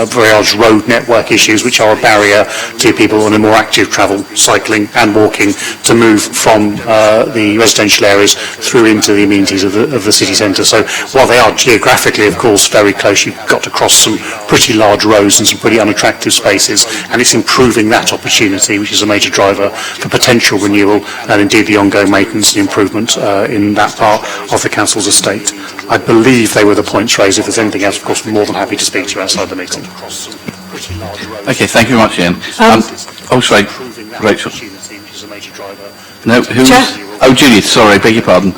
[SPEAKER 2] very large road network issues, which are a barrier to people on a more active travel, cycling and walking, to move from the residential areas through into the amenities of the city centre. So while they are geographically, of course, very close, you've got to cross some pretty large roads and some pretty unattractive spaces, and it's improving that opportunity, which is a major driver for potential renewal and indeed the ongoing maintenance and improvement in that part of the council's estate. I believe they were the points raised. If there's anything else, of course, we're more than happy to speak to you outside the meeting.
[SPEAKER 1] Okay, thank you very much, Ian. Oh, sorry, Rachel. No, who?
[SPEAKER 3] Chair?
[SPEAKER 1] Oh, Judith, sorry, beg your pardon.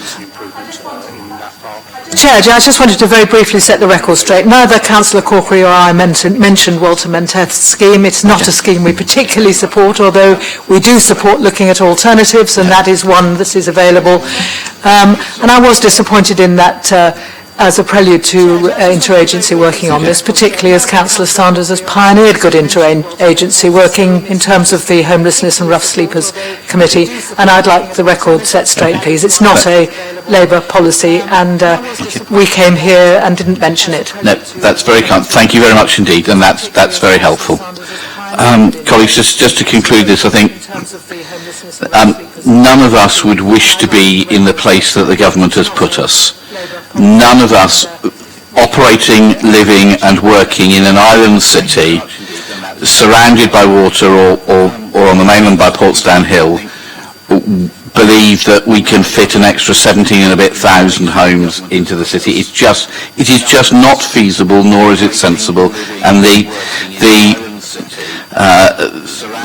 [SPEAKER 3] Chair, I just wanted to very briefly set the record straight. Neither Councillor Corkery or I mentioned Walter Menteth's scheme. It's not a scheme we particularly support, although we do support looking at alternatives, and that is one that is available. And I was disappointed in that as a prelude to interagency working on this, particularly as Councillor Sanders has pioneered good interagency working in terms of the Homelessness and Rough Sleepers Committee. And I'd like the record set straight, please. It's not a Labour policy, and we came here and didn't mention it.
[SPEAKER 1] No, that's very kind. Thank you very much indeed, and that's very helpful. Colleagues, just to conclude this, I think none of us would wish to be in the place that the government has put us. None of us operating, living and working in an island city surrounded by water or on the mainland by Portsmouth Hill believe that we can fit an extra 17 and a bit thousand homes into the city. It is just not feasible, nor is it sensible, and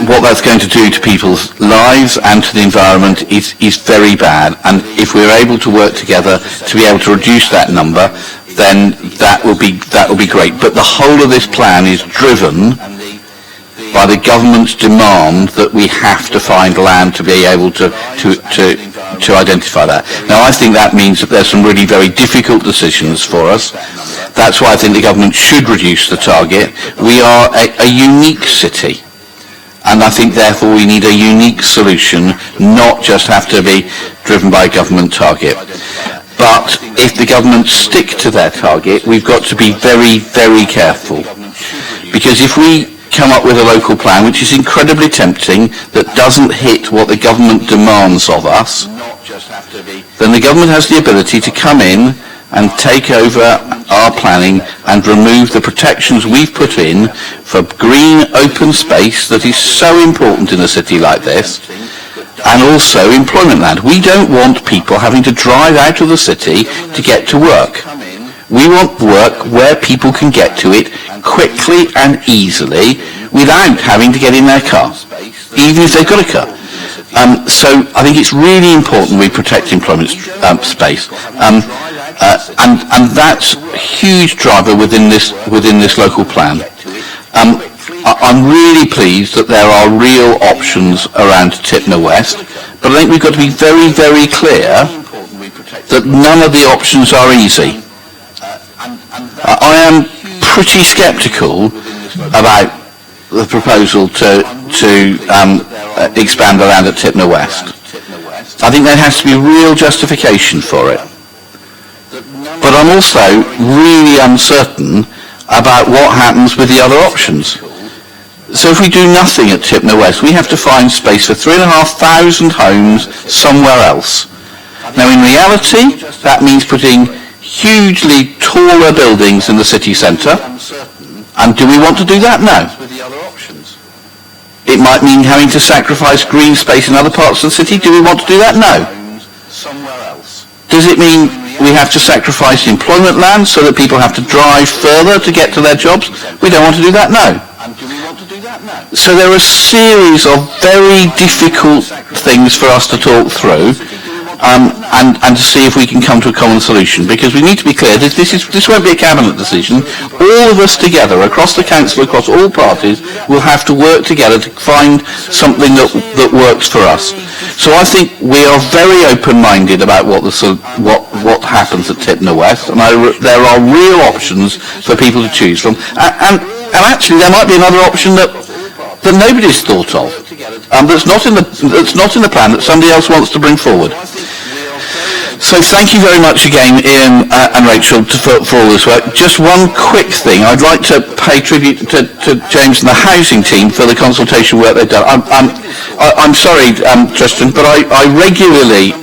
[SPEAKER 1] what that's going to do to people's lives and to the environment is very bad. And if we're able to work together to be able to reduce that number, then that will be great. But the whole of this plan is driven by the government's demand that we have to find land to be able to identify that. Now, I think that means that there's some really very difficult decisions for us. That's why I think the government should reduce the target. We are a unique city, and I think therefore we need a unique solution, not just have to be driven by a government target. But if the government stick to their target, we've got to be very, very careful. Because if we come up with a local plan which is incredibly tempting, that doesn't hit what the government demands of us, then the government has the ability to come in and take over our planning and remove the protections we've put in for green open space that is so important in a city like this, and also employment land. We don't want people having to drive out of the city to get to work. We want work where people can get to it quickly and easily without having to get in their car, even if they've got a car. So I think it's really important we protect employment space, and that's a huge driver within this local plan. I'm really pleased that there are real options around Tipner West, but I think we've got to be very, very clear that none of the options are easy. I am pretty sceptical about the proposal to expand the land at Tipner West. I think there has to be real justification for it. But I'm also really uncertain about what happens with the other options. So if we do nothing at Tipner West, we have to find space for 3,500 homes somewhere else. Now in reality, that means putting hugely taller buildings in the city centre. And do we want to do that? No. It might mean having to sacrifice green space in other parts of the city. Do we want to do that? No. Does it mean we have to sacrifice employment land so that people have to drive further to get to their jobs? We don't want to do that? No. So there are a series of very difficult things for us to talk through, and to see if we can come to a common solution, because we need to be clear, this won't be a cabinet decision. All of us together, across the council, across all parties, will have to work together to find something that works for us. So I think we are very open-minded about what happens at Tipner West, and there are real options for people to choose from. And actually there might be another option that nobody's thought of, that's not in the plan, that somebody else wants to bring forward. So thank you very much again, Ian and Rachel, for all this work. Just one quick thing. I'd like to pay tribute to James and the housing team for the consultation work they've done. I'm sorry, Tristan, but I regularly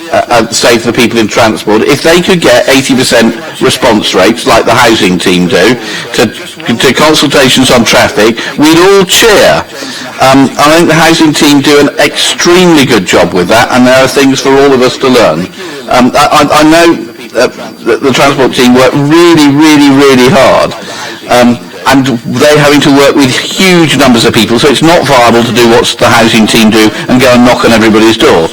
[SPEAKER 1] say to the people in transport, if they could get 80% response rates like the housing team do to consultations on traffic, we'd all cheer. I think the housing team do an extremely good job with that, and there are things for all of us to learn. I know the transport team work really, really, really hard, and they're having to work with huge numbers of people, so it's not viable to do what the housing team do and go and knock on everybody's door.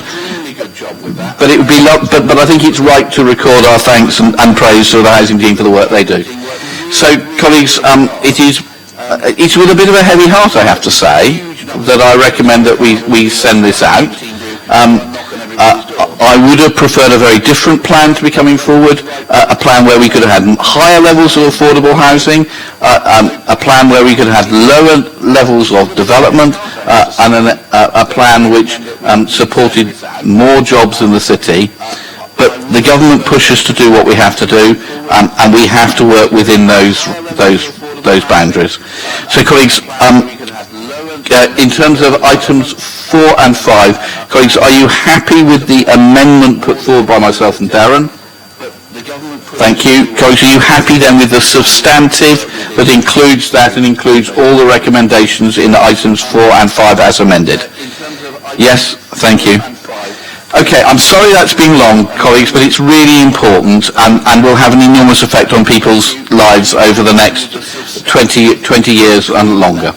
[SPEAKER 1] But it would be, but I think it's right to record our thanks and praise to the housing team for the work they do. So, colleagues, it's with a bit of a heavy heart, I have to say, that I recommend that we send this out. I would have preferred a very different plan to be coming forward, a plan where we could have had higher levels of affordable housing, a plan where we could have had lower levels of development, and a plan which supported more jobs in the city. But the government pushes to do what we have to do, and we have to work within those boundaries. So, colleagues, in terms of items 4 and 5, colleagues, are you happy with the amendment put forward by myself and Darren? Thank you. Colleagues, are you happy then with the substantive that includes that and includes all the recommendations in items 4 and 5 as amended? Yes, thank you. Okay, I'm sorry that's been long, colleagues, but it's really important and will have an enormous effect on people's lives over the next 20 years and longer.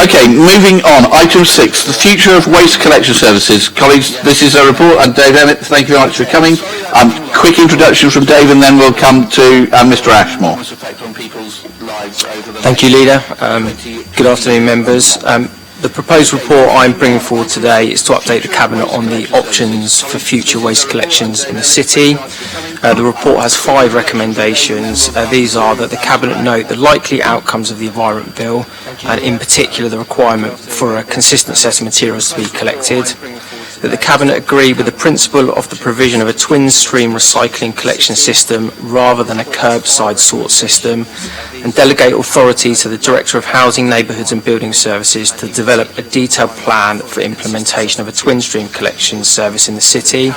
[SPEAKER 1] Okay, moving on. Item 6, the future of waste collection services. Colleagues, this is a report, and Dave Emmett, thank you very much for coming. Quick introduction from Dave, and then we'll come to Mr. Ashmore.
[SPEAKER 7] Thank you, Leader. Good afternoon, members. The proposed report I'm bringing forward today is to update the Cabinet on the options for future waste collections in the City. The report has 5 recommendations. These are that the Cabinet note the likely outcomes of the Environment Bill, and in particular the requirement for a consistent set of materials to be collected, that the Cabinet agree with the principle of the provision of a twin-stream recycling collection system rather than a curbside sort system, and delegate authority to the Director of Housing, Neighbourhoods and Building Services to develop a detailed plan for implementation of a twin-stream collection service in the City.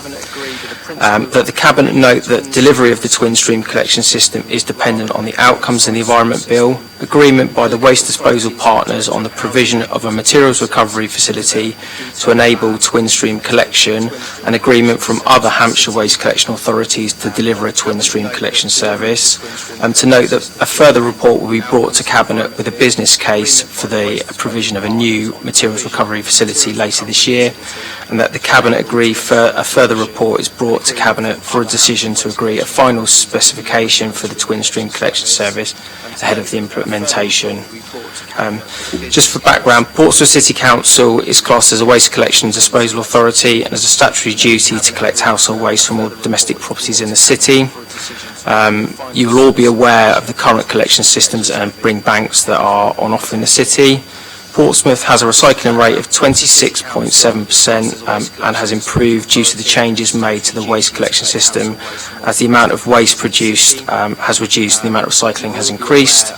[SPEAKER 7] That the Cabinet note that delivery of the twin-stream collection system is dependent on the outcomes in the Environment Bill, agreement by the waste disposal partners on the provision of a materials recovery facility to enable twin-stream collection, and agreement from other Hampshire waste collection authorities to deliver a twin-stream collection service, and to note that a further report will be brought to Cabinet with a business case for the provision of a new materials recovery facility later this year, and that the Cabinet agree for a further report is brought to Cabinet for a decision to agree a final specification for the twin-stream collection service ahead of the implementation. Just for background, Portsmouth City Council is classed as a waste collection and disposal authority and has a statutory duty to collect household waste from all domestic properties in the city. You will all be aware of the current collection systems and bring banks that are on offer in the city. Portsmouth has a recycling rate of 26.7% and has improved due to the changes made to the waste collection system, as the amount of waste produced has reduced and the amount of recycling has increased.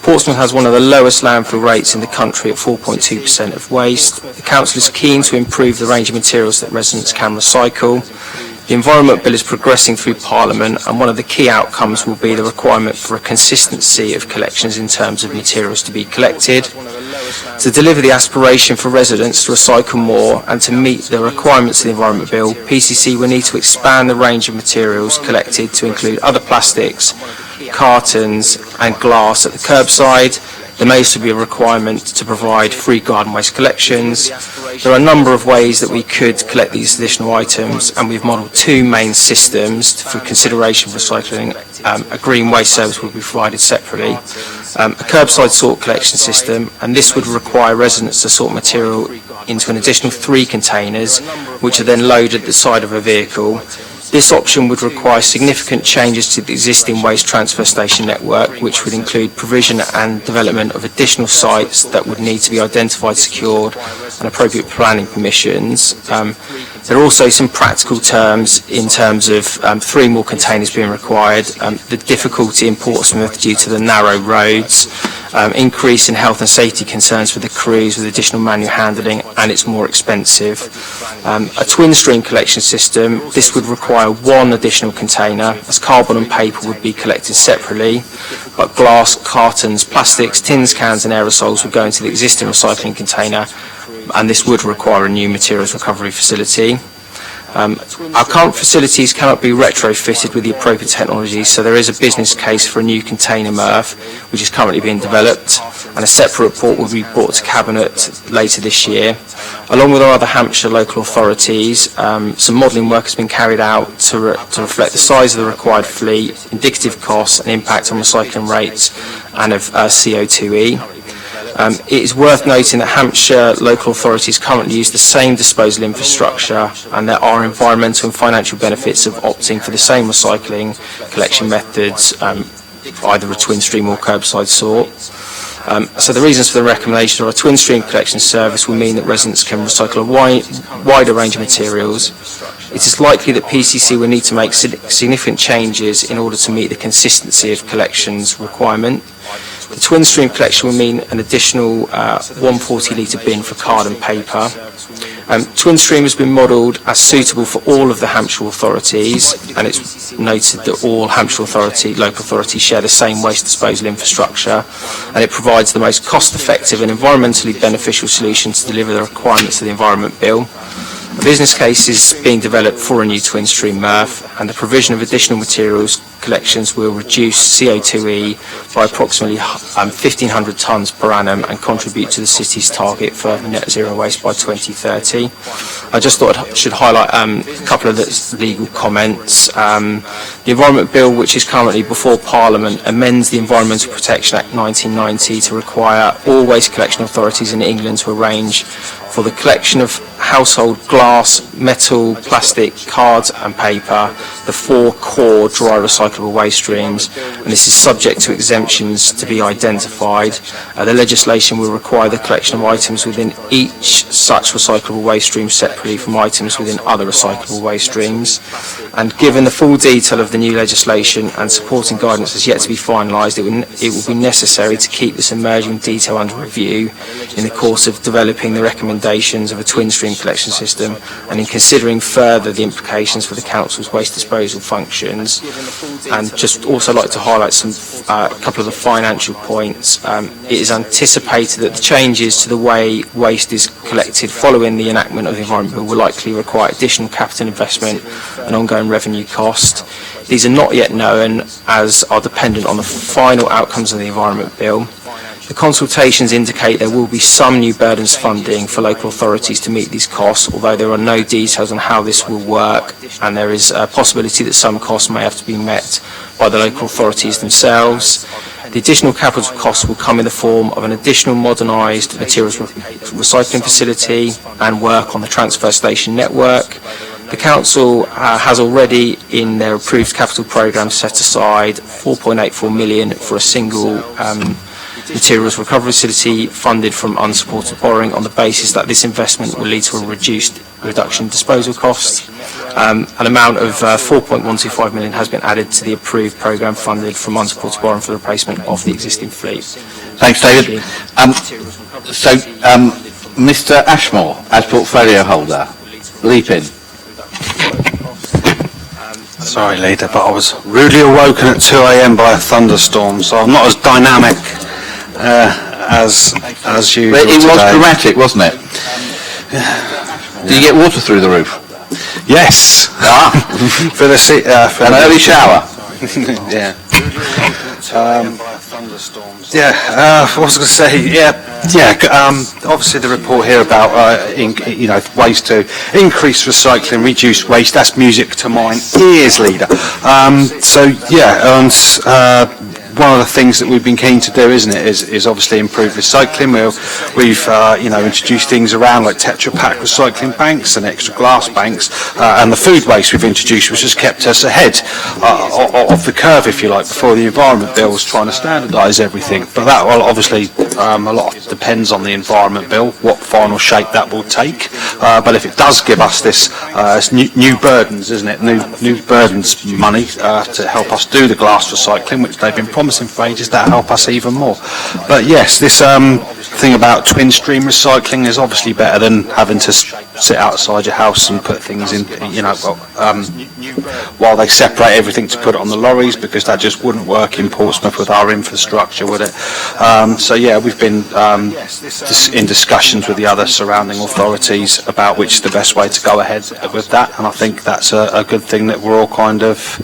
[SPEAKER 7] Portsmouth has one of the lowest landfill rates in the country at 4.2% of waste. The Council is keen to improve the range of materials that residents can recycle. The Environment Bill is progressing through Parliament, and one of the key outcomes will be the requirement for a consistency of collections in terms of materials to be collected. To deliver the aspiration for residents to recycle more and to meet the requirements of the Environment Bill, PCC will need to expand the range of materials collected to include other plastics, cartons and glass at the curbside. There may also be a requirement to provide free garden waste collections. There are a number of ways that we could collect these additional items, and we've modelled 2 main systems for consideration for recycling. A green waste service will be provided separately. A curbside sort collection system, and this would require residents to sort material into an additional 3 containers, which are then loaded at the side of a vehicle. This option would require significant changes to the existing waste transfer station network, which would include provision and development of additional sites that would need to be identified, secured, and appropriate planning permissions. There are also some practical terms in terms of 3 more containers being required, the difficulty in Portsmouth due to the narrow roads, increase in health and safety concerns for the crews with additional manual handling, and it's more expensive. A twin stream collection system, this would require 1 additional container, as carbon and paper would be collected separately, but glass, cartons, plastics, tins, cans and aerosols would go into the existing recycling container, and this would require a new materials recovery facility. Our current facilities cannot be retrofitted with the appropriate technology, so there is a business case for a new container MRF, which is currently being developed, and a separate report will be brought to Cabinet later this year. Along with our other Hampshire local authorities, some modelling work has been carried out to reflect the size of the required fleet, indicative costs and impact on recycling rates and of CO2e. It is worth noting that Hampshire local authorities currently use the same disposal infrastructure, and there are environmental and financial benefits of opting for the same recycling collection methods, either a twin stream or curbside sort. So the reasons for the recommendation are a twin stream collection service will mean that residents can recycle a wider range of materials. It is likely that PCC will need to make significant changes in order to meet the consistency of collections requirement. The twin stream collection will mean an additional 140 litre bin for card and paper. Twin stream has been modelled as suitable for all of the Hampshire authorities, and it's noted that all Hampshire local authorities share the same waste disposal infrastructure, and it provides the most cost-effective and environmentally beneficial solution to deliver the requirements of the Environment Bill. A business case is being developed for a new twin stream MRF, and the provision of additional materials collections will reduce CO2e by approximately 1,500 tonnes per annum and contribute to the city's target for net zero waste by 2030. I just thought I should highlight a couple of the legal comments. The Environment Bill, which is currently before Parliament, amends the Environmental Protection Act 1990 to require all waste collection authorities in England to arrange for the collection of household glass, metal, plastic, cards and paper, the 4 core dry recyclable waste streams, and this is subject to exemptions to be identified. The legislation will require the collection of items within each such recyclable waste stream separately from items within other recyclable waste streams. And given the full detail of the new legislation and supporting guidance has yet to be finalised, it will be necessary to keep this emerging detail under review in the course of developing the recommendations of a twin stream collection system and in considering further the implications for the Council's waste disposal functions. And just also like to highlight a couple of the financial points. It is anticipated that the changes to the way waste is collected following the enactment of the Environment Bill will likely require additional capital investment and ongoing revenue cost. These are not yet known, as are dependent on the final outcomes of the Environment Bill. The consultations indicate there will be some new burdens funding for local authorities to meet these costs, although there are no details on how this will work, and there is a possibility that some costs may have to be met by the local authorities themselves. The additional capital costs will come in the form of an additional modernised materials recycling facility and work on the transfer station network. The Council has already, in their approved capital programme, set aside £4.84 million for a single materials recovery facility funded from unsupported borrowing on the basis that this investment will lead to a reduction in disposal costs. An amount of £4.125 million has been added to the approved programme funded from unsupported borrowing for the replacement of the existing fleet.
[SPEAKER 1] Thanks, David. Mr. Ashmore, as portfolio holder, leap in.
[SPEAKER 8] Sorry, Leader, but I was rudely awoken at 2 a.m. by a thunderstorm, so I'm not as dynamic as you.
[SPEAKER 1] But it was dramatic, wasn't it? Did you get water through the roof?
[SPEAKER 8] Yes. For the for
[SPEAKER 1] an early shower.
[SPEAKER 8] Yeah. What was I going to say? Obviously the report here about ways to increase recycling, reduce waste. That's music to my ears, Leader. One of the things that we've been keen to do, isn't it, is obviously improve recycling. We've introduced things around like Tetra Pak recycling banks and extra glass banks, and the food waste we've introduced, which has kept us ahead of the curve, if you like, before the Environment Bill was trying to standardise everything. But that, well, obviously, a lot depends on the Environment Bill, what final shape that will take. But if it does give us this new burdens, isn't it, new burdens money to help us do the glass recycling, which they've been promising for ages, that help us even more. But yes, this thing about twin stream recycling is obviously better than having to sit outside your house and put things in, while they separate everything to put it on the lorries, because that just wouldn't work in Portsmouth with our infrastructure, would it? We've been in discussions with the other surrounding authorities about which is the best way to go ahead with that, and I think that's a good thing that we're all kind of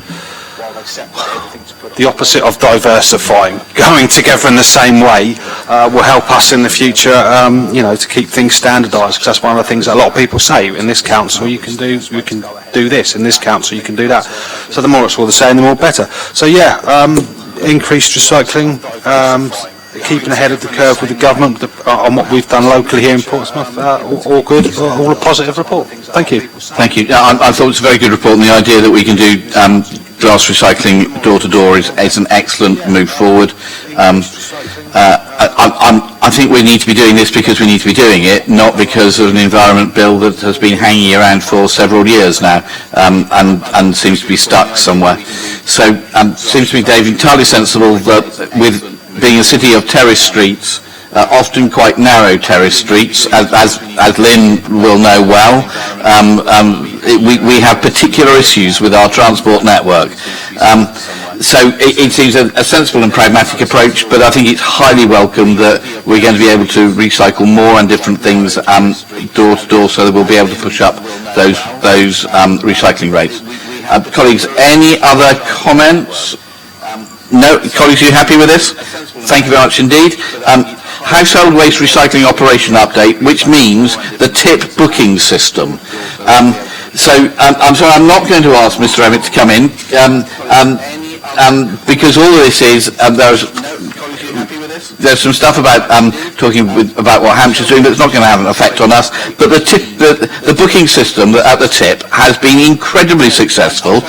[SPEAKER 8] the opposite of diversifying, going together in the same way will help us in the future, to keep things standardised, because that's one of the things that a lot of people say. In this council you can do this, in this council you can do that. So the more it's all the same, the more better. So increased recycling, keeping ahead of the curve with the government on what we've done locally here in Portsmouth, all good, all a positive report. Thank you.
[SPEAKER 1] Thank you. I thought it was a very good report, and the idea that we can do glass recycling door to door is an excellent move forward. I think we need to be doing this because we need to be doing it, not because of an Environment Bill that has been hanging around for several years now and seems to be stuck somewhere. So seems to me, Dave, entirely sensible that with being a city of terrace streets often quite narrow terrace streets, as Lynn will know well. We have particular issues with our transport network. So it seems a sensible and pragmatic approach, but I think it's highly welcome that we're going to be able to recycle more and different things door to door, so that we'll be able to push up those recycling rates. Colleagues, any other comments? No? Colleagues, are you happy with this? Thank you very much indeed. Household waste recycling operation update, which means the tip booking system. I'm sorry, I'm not going to ask Mr. Emmett to come in, because all of this is, there's some stuff about about what Hampshire's doing, but it's not going to have an effect on us. But the booking system at the tip has been incredibly successful,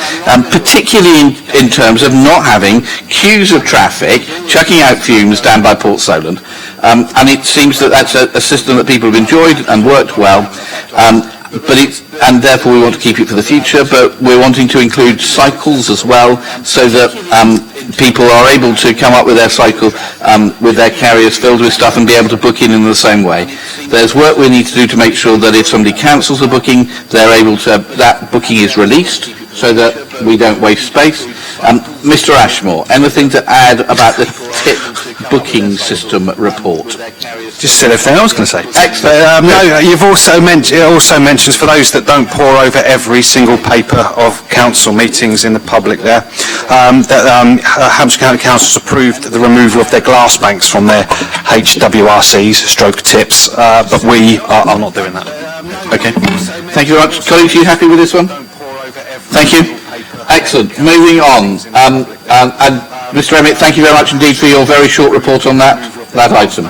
[SPEAKER 1] particularly in terms of not having queues of traffic chucking out fumes down by Port Solent. And it seems that that's a system that people have enjoyed and worked well. And therefore we want to keep it for the future, but we're wanting to include cycles as well, so that people are able to come up with their cycle with their carriers filled with stuff and be able to book in the same way. There's work we need to do to make sure that if somebody cancels a booking, that booking is released, so that we don't waste space. Mr. Ashmore, anything to add about the tip booking system report?
[SPEAKER 8] Just said everything I was going to say.
[SPEAKER 1] Excellent.
[SPEAKER 8] No, you've also mentions for those that don't pore over every single paper of council meetings in the public there, that Hampshire County Council's approved the removal of their glass banks from their HWRCs, stroke tips, but we are not doing that.
[SPEAKER 1] Okay. Thank you very much. Colleagues, are you happy with this one? Thank you. Excellent. Moving on. And Mr. Emmett, thank you very much indeed for your very short report on that item.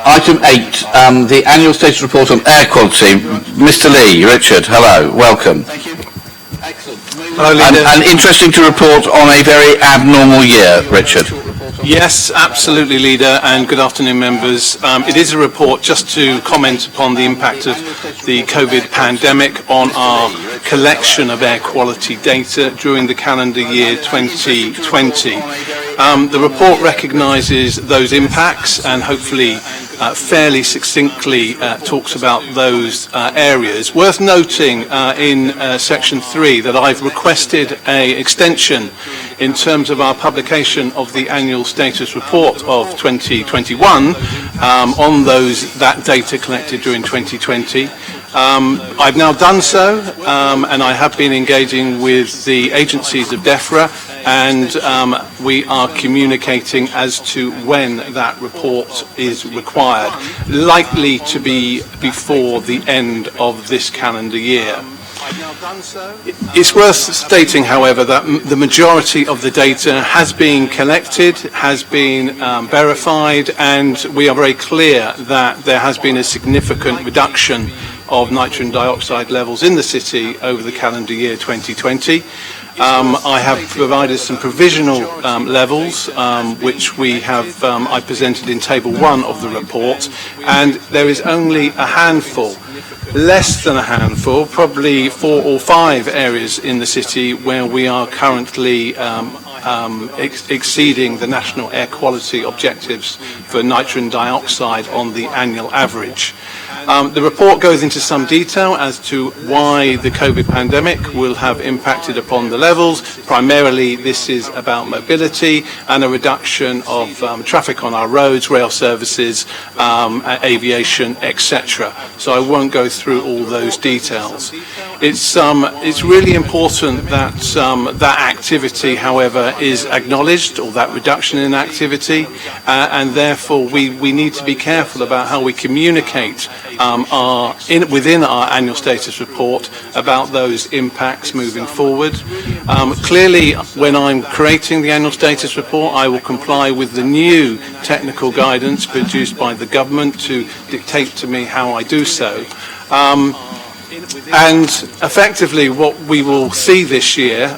[SPEAKER 1] Item 8, the annual status report on air quality. Mr. Lee, Richard, hello, welcome.
[SPEAKER 9] Hello, Leader.
[SPEAKER 1] And interesting to report on a very abnormal year, Richard.
[SPEAKER 9] Yes, absolutely, Leader, and good afternoon, members. It is a report just to comment upon the impact of the COVID pandemic on our collection of air quality data during the calendar year 2020. The report recognises those impacts and hopefully fairly succinctly talks about those areas. Worth noting in section 3 that I've requested an extension in terms of our publication of the annual status report of 2021 on that data collected during 2020. I've now done so, and I have been engaging with the agencies of DEFRA, and we are communicating as to when that report is required, likely to be before the end of this calendar year. It's worth stating, however, that the majority of the data has been collected, has been verified, and we are very clear that there has been a significant reduction of nitrogen dioxide levels in the city over the calendar year 2020. I have provided some provisional levels, which we have I presented in Table 1 of the report, and there is only a handful, less than a handful, probably 4 or 5 areas in the city where we are currently exceeding the national air quality objectives for nitrogen dioxide on the annual average. The report goes into some detail as to why the COVID pandemic will have impacted upon the levels. Primarily, this is about mobility and a reduction of traffic on our roads, rail services, aviation, etc. So I won't go through all those details. It's really important that that activity, however, is acknowledged, or that reduction in activity, and therefore we need to be careful about how we communicate within our annual status report about those impacts moving forward. Clearly, when I'm creating the annual status report, I will comply with the new technical guidance produced by the government to dictate to me how I do so. And effectively what we will see this year,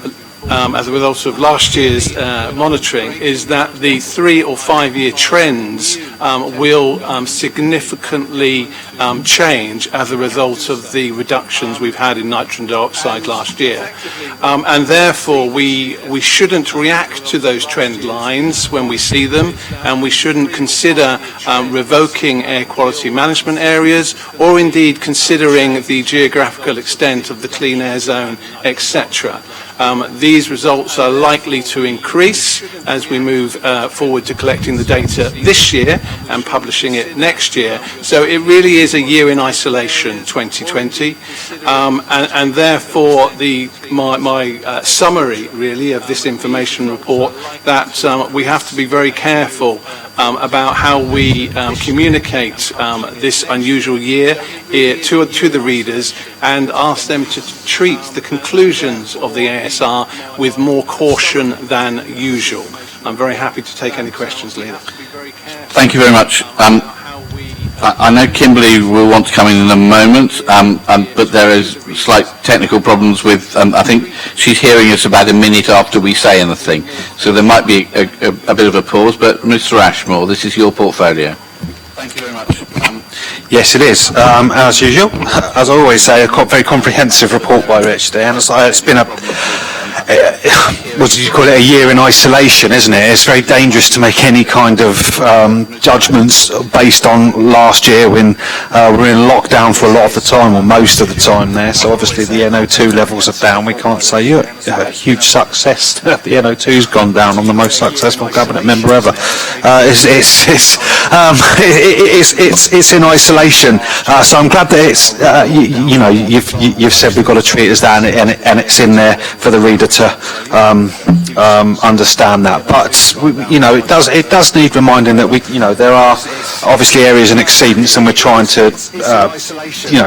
[SPEAKER 9] as a result of last year's monitoring, is that the 3 or 5 year trends will significantly change as a result of the reductions we've had in nitrogen dioxide last year. And therefore we shouldn't react to those trend lines when we see them, and we shouldn't consider revoking air quality management areas, or indeed considering the geographical extent of the clean air zone, etc. These results are likely to increase as we move forward to collecting the data this year and publishing it next year. So it really is a year in isolation, 2020, and therefore my summary really of this information report, that we have to be very careful about how we communicate this unusual year to the readers, and ask them to treat the conclusions of the ASR with more caution than usual. I'm very happy to take any questions, Leader.
[SPEAKER 1] Thank you very much. I know Kimberly will want to come in a moment, but there is slight technical problems with, I think she's hearing us about a minute after we say anything, so there might be a bit of a pause, but Mr. Ashmore, this is your portfolio. Thank you very much.
[SPEAKER 8] Yes, it is. As usual, as I always say, a very comprehensive report by Rich there, and it's been what do you call it, a year in isolation, isn't it? It's very dangerous to make any kind of judgments based on last year when we were in lockdown for a lot of the time, or most of the time there, so obviously the NO2 levels are down. We can't say a huge success. The NO2's gone down. I'm the most successful cabinet member ever. It's in isolation, so I'm glad that it's you've said we've got to treat it as that, and it's in there for the reader to understand that. But it does need reminding that there are obviously areas in exceedance, and we're trying to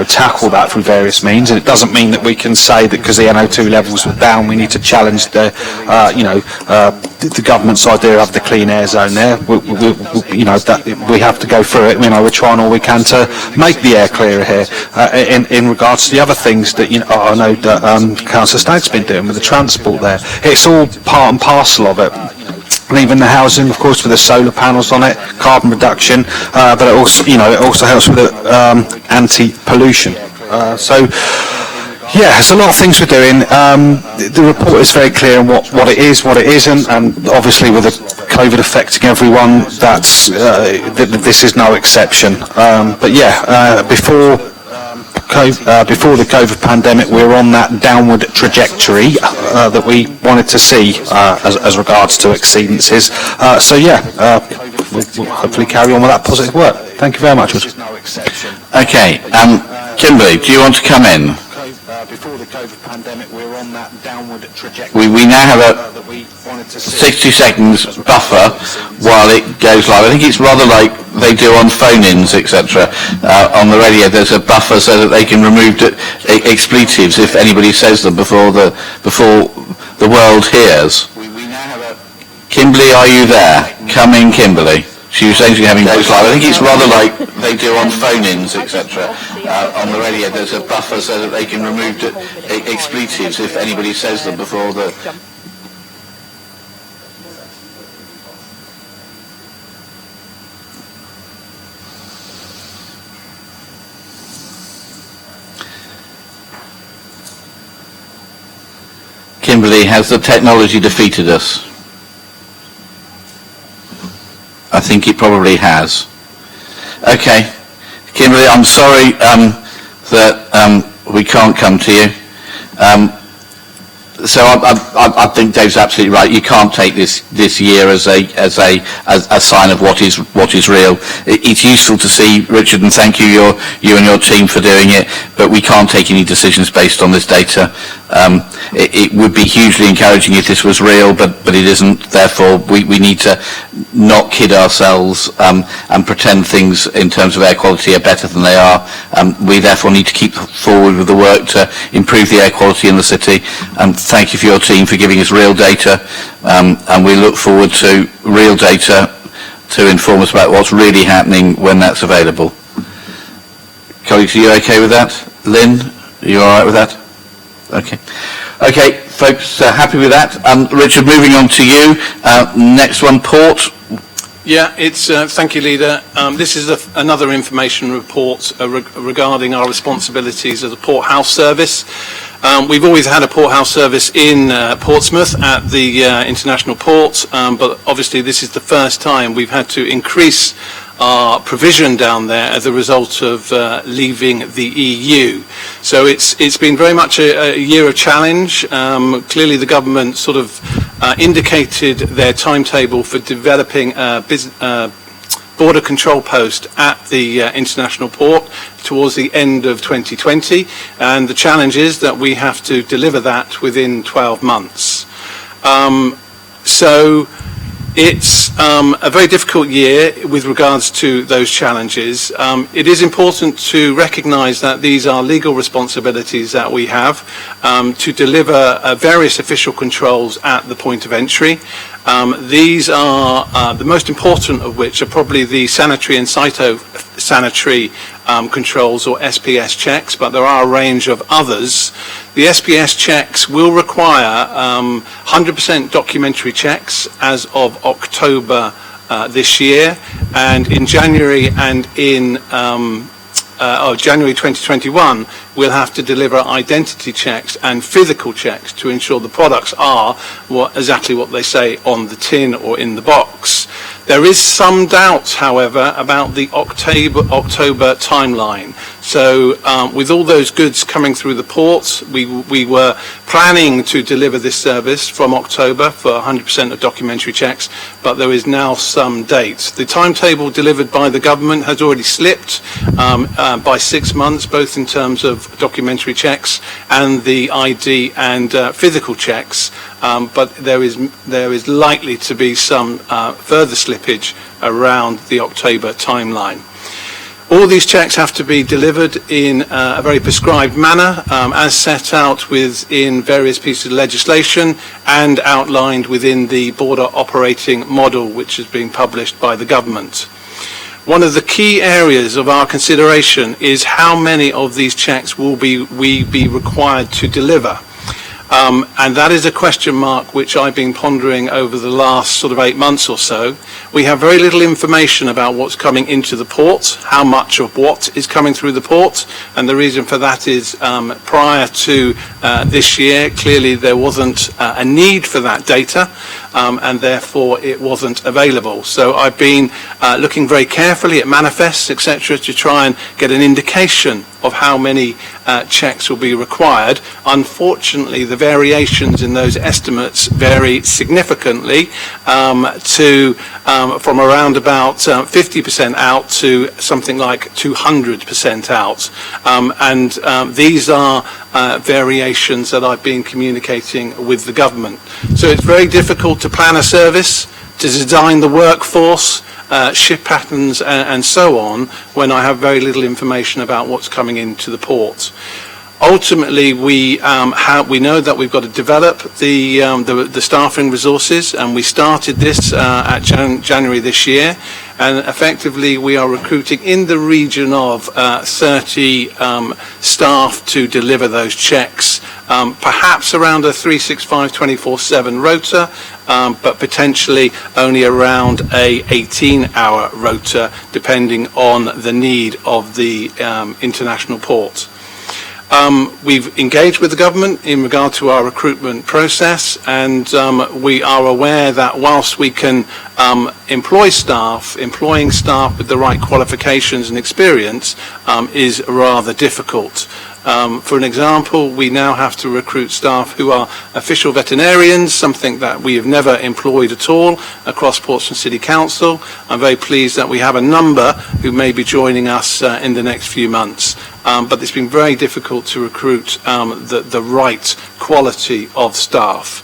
[SPEAKER 8] tackle that through various means. And it doesn't mean that we can say that because the NO2 levels were down, we need to challenge the government's idea of the clean air zone there. We have to go through it. We're trying all we can to make the air clearer here. In regards to the other things that I know that Councillor Stagg's been doing with the transport there, it's all part and parcel of it. And even the housing, of course, with the solar panels on it, carbon reduction, but it also helps with the anti-pollution. Yeah, there's a lot of things we're doing. The report is very clear on what it is, what it isn't, and obviously with the COVID affecting everyone, this is no exception. But yeah, before the COVID pandemic, we were on that downward trajectory that we wanted to see as regards to exceedances. So yeah, we'll hopefully carry on with that positive work. Thank you very much.
[SPEAKER 1] Okay, Kimberly, do you want to come in?
[SPEAKER 2] Before the COVID pandemic, we were on that downward trajectory.
[SPEAKER 1] We now have a 60 seconds buffer while it goes live. I think it's rather like they do on phone-ins, etc. On the radio, there's a buffer so that they can remove expletives if anybody says them before the world hears. Kimberly, are you there? Come in, Kimberly. She was saying she's having voice live. I think it's rather like they do on phone-ins, etc. On the radio, there's a buffer so that they can remove expletives if anybody says them before the... Kimberly, has the technology defeated us? I think it probably has. Okay, Kimberly, I'm sorry that we can't come to you. So I think Dave's absolutely right. You can't take this year as a sign of what is real. It's useful to see, Richard, and thank you and your team for doing it. But we can't take any decisions based on this data. It would be hugely encouraging if this was real, but it isn't. Therefore, we need to not kid ourselves and pretend things in terms of air quality are better than they are. We therefore need to keep forward with the work to improve the air quality in the city. Thank you for your team for giving us real data, and we look forward to real data to inform us about what's really happening when that's available. Colleagues, are you okay with that? Lynn, are you all right with that? Okay. Okay, folks, happy with that. Richard, moving on to you. Next one, Port.
[SPEAKER 9] Yeah, thank you, Leader. This is another information report regarding our responsibilities as a Port House service. We've always had a Port House service in Portsmouth at the International Port, but obviously this is the first time we've had to increase our provision down there as a result of leaving the EU. So it's been very much a year of challenge. Clearly the government sort of indicated their timetable for developing a border control post at the international port towards the end of 2020, and the challenge is that we have to deliver that within 12 months. So it's a very difficult year with regards to those challenges. It is important to recognise that these are legal responsibilities that we have to deliver various official controls at the point of entry. These are the most important of which are probably the sanitary and phytosanitary controls, or SPS checks, but there are a range of others. The SPS checks will require 100% documentary checks as of October this year, and in January and in January 2021 we'll have to deliver identity checks and physical checks to ensure the products are exactly what they say on the tin or in the box. There is some doubt, however, about the October timeline. So with all those goods coming through the ports, we were planning to deliver this service from October for 100% of documentary checks, but there is now some date. The timetable delivered by the government has already slipped by 6 months, both in terms of documentary checks and the ID and physical checks, but there is likely to be some further slippage around the October timeline. All these checks have to be delivered in a very prescribed manner, as set out within various pieces of legislation and outlined within the border operating model, which is being published by the government. One of the key areas of our consideration is how many of these checks will we be required to deliver. And that is a question mark which I've been pondering over the last sort of 8 months or so. We have very little information about what's coming into the port, how much of what is coming through the port, and the reason for that is prior to this year, clearly there wasn't a need for that data, and therefore it wasn't available. So I've been looking very carefully at manifests, etc., to try and get an indication of how many checks will be required. Unfortunately, the variations in those estimates vary significantly from around about 50% out to something like 200% out. And these are variations that I've been communicating with the government. So it's very difficult to plan a service, to design the workforce, shift patterns and so on when I have very little information about what's coming into the port. Ultimately, we know that we've got to develop the staffing resources, and we started this at January this year, and effectively we are recruiting in the region of 30 staff to deliver those checks, perhaps around a 365 24/7 rota, but potentially only around a 18-hour rota depending on the need of the international port. We've engaged with the government in regard to our recruitment process, and we are aware that whilst we can employing staff with the right qualifications and experience is rather difficult. For an example, we now have to recruit staff who are official veterinarians, something that we have never employed at all across Portsmouth City Council. I'm very pleased that we have a number who may be joining us in the next few months. But it's been very difficult to recruit the right quality of staff.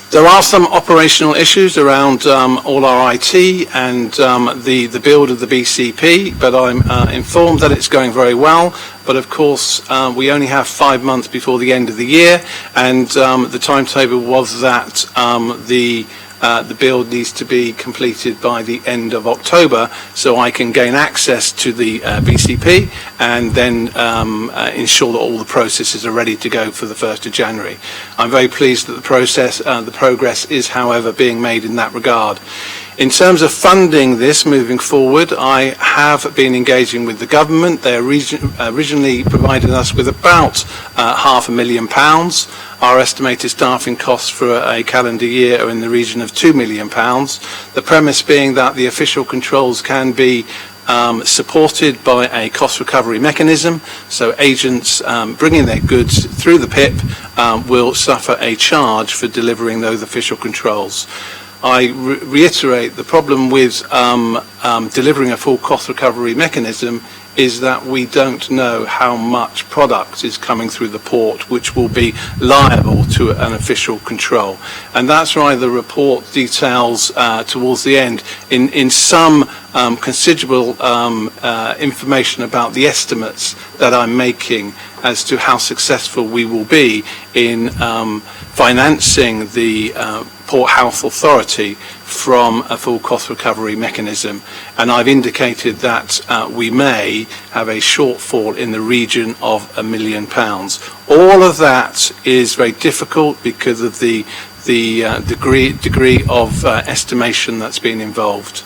[SPEAKER 9] There are some operational issues around all our IT and the build of the BCP, but I'm informed that it's going very well. But of course, we only have 5 months before the end of the year, and the timetable was that the the build needs to be completed by the end of October, so I can gain access to the BCP and then ensure that all the processes are ready to go for the 1st of January. I'm very pleased that the progress is, however, being made in that regard. In terms of funding this moving forward, I have been engaging with the government. They originally provided us with about £500,000. Our estimated staffing costs for a calendar year are in the region of £2 million. The premise being that the official controls can be supported by a cost recovery mechanism, so agents bringing their goods through the PIP will suffer a charge for delivering those official controls. I reiterate the problem with delivering a full cost recovery mechanism is that we don't know how much product is coming through the port which will be liable to an official control. And that's why the report details towards the end in some considerable information about the estimates that I'm making as to how successful we will be in financing the Port Health Authority from a full cost recovery mechanism, and I've indicated that we may have a shortfall in the region of £1 million. All of that is very difficult because of the degree of estimation that's been involved.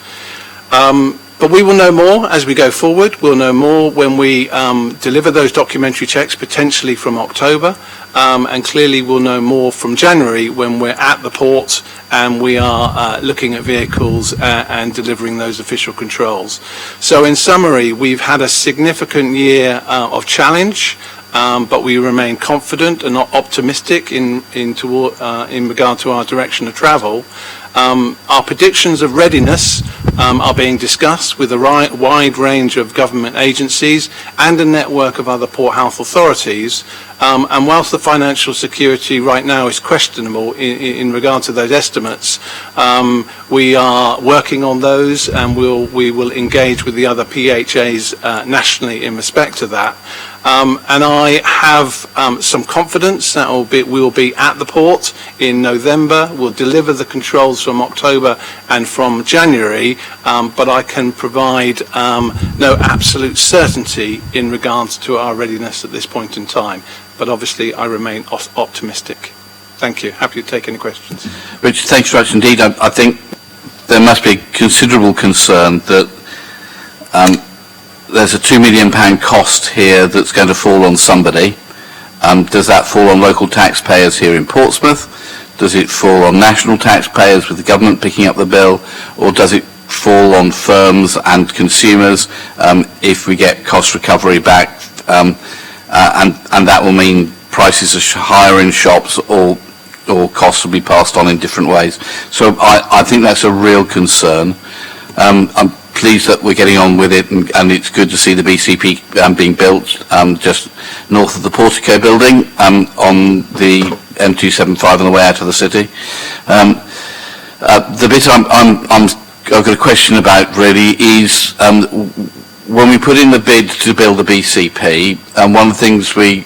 [SPEAKER 9] But we will know more as we go forward. We'll know more when we deliver those documentary checks, potentially from October, and clearly we'll know more from January when we're at the port and we are looking at vehicles and delivering those official controls. So in summary, we've had a significant year of challenge, but we remain confident and optimistic in regard to our direction of travel. Our predictions of readiness are being discussed with a wide range of government agencies and a network of other port health authorities, and whilst the financial security right now is questionable in regard to those estimates, we are working on those, and we will engage with the other PHAs nationally in respect to that. And I have some confidence that we will be at the port in November. We'll deliver the controls from October and from January, but I can provide no absolute certainty in regards to our readiness at this point in time. But obviously I remain optimistic. Thank you. Happy to take any questions.
[SPEAKER 1] Richard, thanks very much indeed. I think there must be considerable concern that there's a £2 million cost here that's going to fall on somebody. Does that fall on local taxpayers here in Portsmouth? Does it fall on national taxpayers with the government picking up the bill? Or does it fall on firms and consumers if we get cost recovery back? And that will mean prices are higher in shops, or costs will be passed on in different ways. So I think that's a real concern. I'm pleased that we're getting on with it, and it's good to see the BCP being built just north of the Portico building on the M275 on the way out of the city. The bit I've got a question about really is when we put in the bid to build the BCP, one of the things we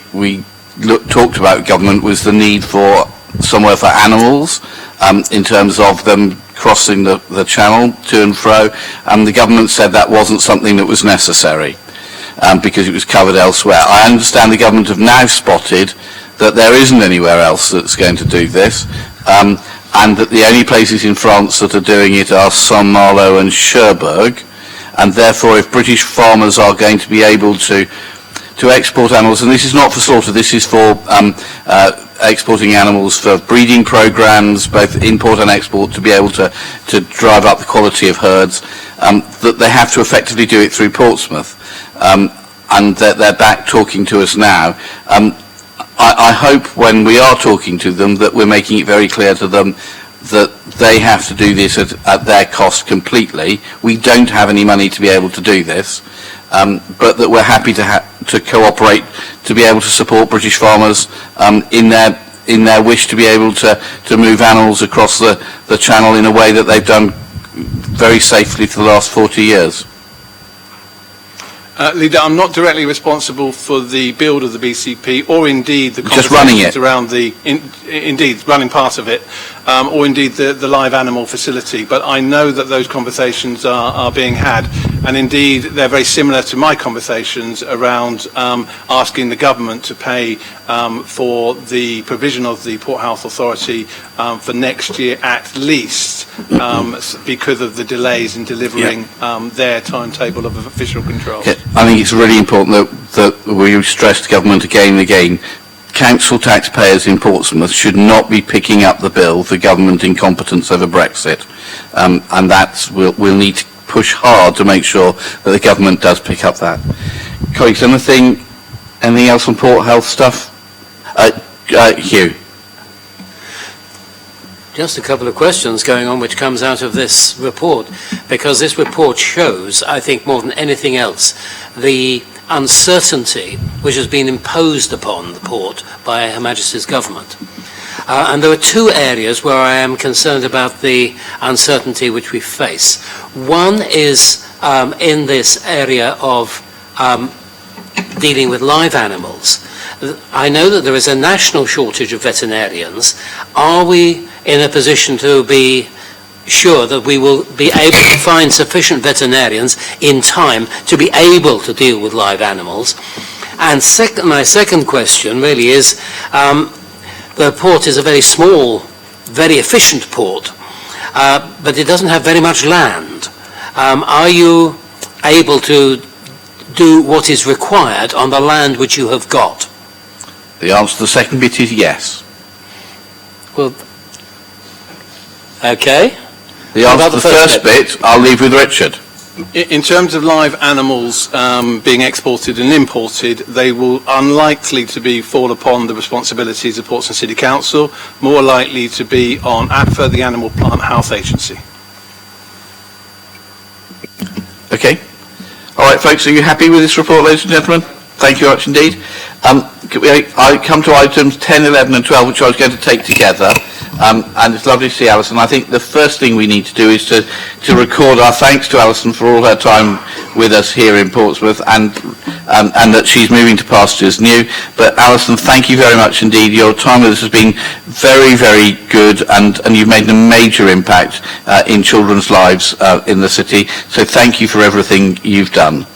[SPEAKER 1] talked about with government was the need for somewhere for animals in terms of them crossing the channel to and fro, and the government said that wasn't something that was necessary because it was covered elsewhere. I understand the government have now spotted that there isn't anywhere else that's going to do this, and that the only places in France that are doing it are Saint-Malo and Cherbourg, and therefore if British farmers are going to be able to export animals, and this is not for slaughter, this is for exporting animals for breeding programs, both import and export, to be able to drive up the quality of herds, that they have to effectively do it through Portsmouth, and they're back talking to us now. I hope when we are talking to them that we're making it very clear to them that they have to do this at their cost completely. We don't have any money to be able to do this, but that we're happy to cooperate to be able to support British farmers in their wish to be able to move animals across the channel in a way that they've done very safely for the last 40 years.
[SPEAKER 9] Leader, I'm not directly responsible for the build of the BCP, or indeed the
[SPEAKER 1] Just running it.
[SPEAKER 9] around the, indeed running part of it, or indeed the live animal facility. But I know that those conversations are being had, and indeed they're very similar to my conversations around asking the government to pay for the provision of the Port Health Authority for next year at least, because of the delays in delivering their timetable of official controls.
[SPEAKER 1] Okay. I think it's really important that we stress to government again and again, council taxpayers in Portsmouth should not be picking up the bill for government incompetence over Brexit. And we'll need to push hard to make sure that the government does pick up that. Colleagues, anything else on Port Health stuff? Hugh.
[SPEAKER 5] Just a couple of questions going on which comes out of this report, because this report shows, I think more than anything else, the uncertainty which has been imposed upon the port by Her Majesty's government. And there are two areas where I am concerned about the uncertainty which we face. One is in this area of dealing with live animals. I know that there is a national shortage of veterinarians. Are we in a position to be sure that we will be able to find sufficient veterinarians in time to be able to deal with live animals? And my second question really is, the port is a very small, very efficient port, but it doesn't have very much land. Are you able to do what is required on the land which you have got?
[SPEAKER 1] The answer to the second bit is yes.
[SPEAKER 5] Well, okay.
[SPEAKER 1] The answer to the first bit, I'll leave with Richard.
[SPEAKER 9] In terms of live animals being exported and imported, they will unlikely to fall upon the responsibilities of Portsmouth City Council, more likely to be on APFA, the Animal Plant Health Agency.
[SPEAKER 1] Okay. All right, folks, are you happy with this report, ladies and gentlemen? Thank you very much indeed. I come to items 10, 11 and 12, which I was going to take together. And it's lovely to see Alison. I think the first thing we need to do is to record our thanks to Alison for all her time with us here in Portsmouth, and that she's moving to pastures new. But Alison, thank you very much indeed. Your time with us has been very, very good, and you've made a major impact in children's lives in the city. So thank you for everything you've done.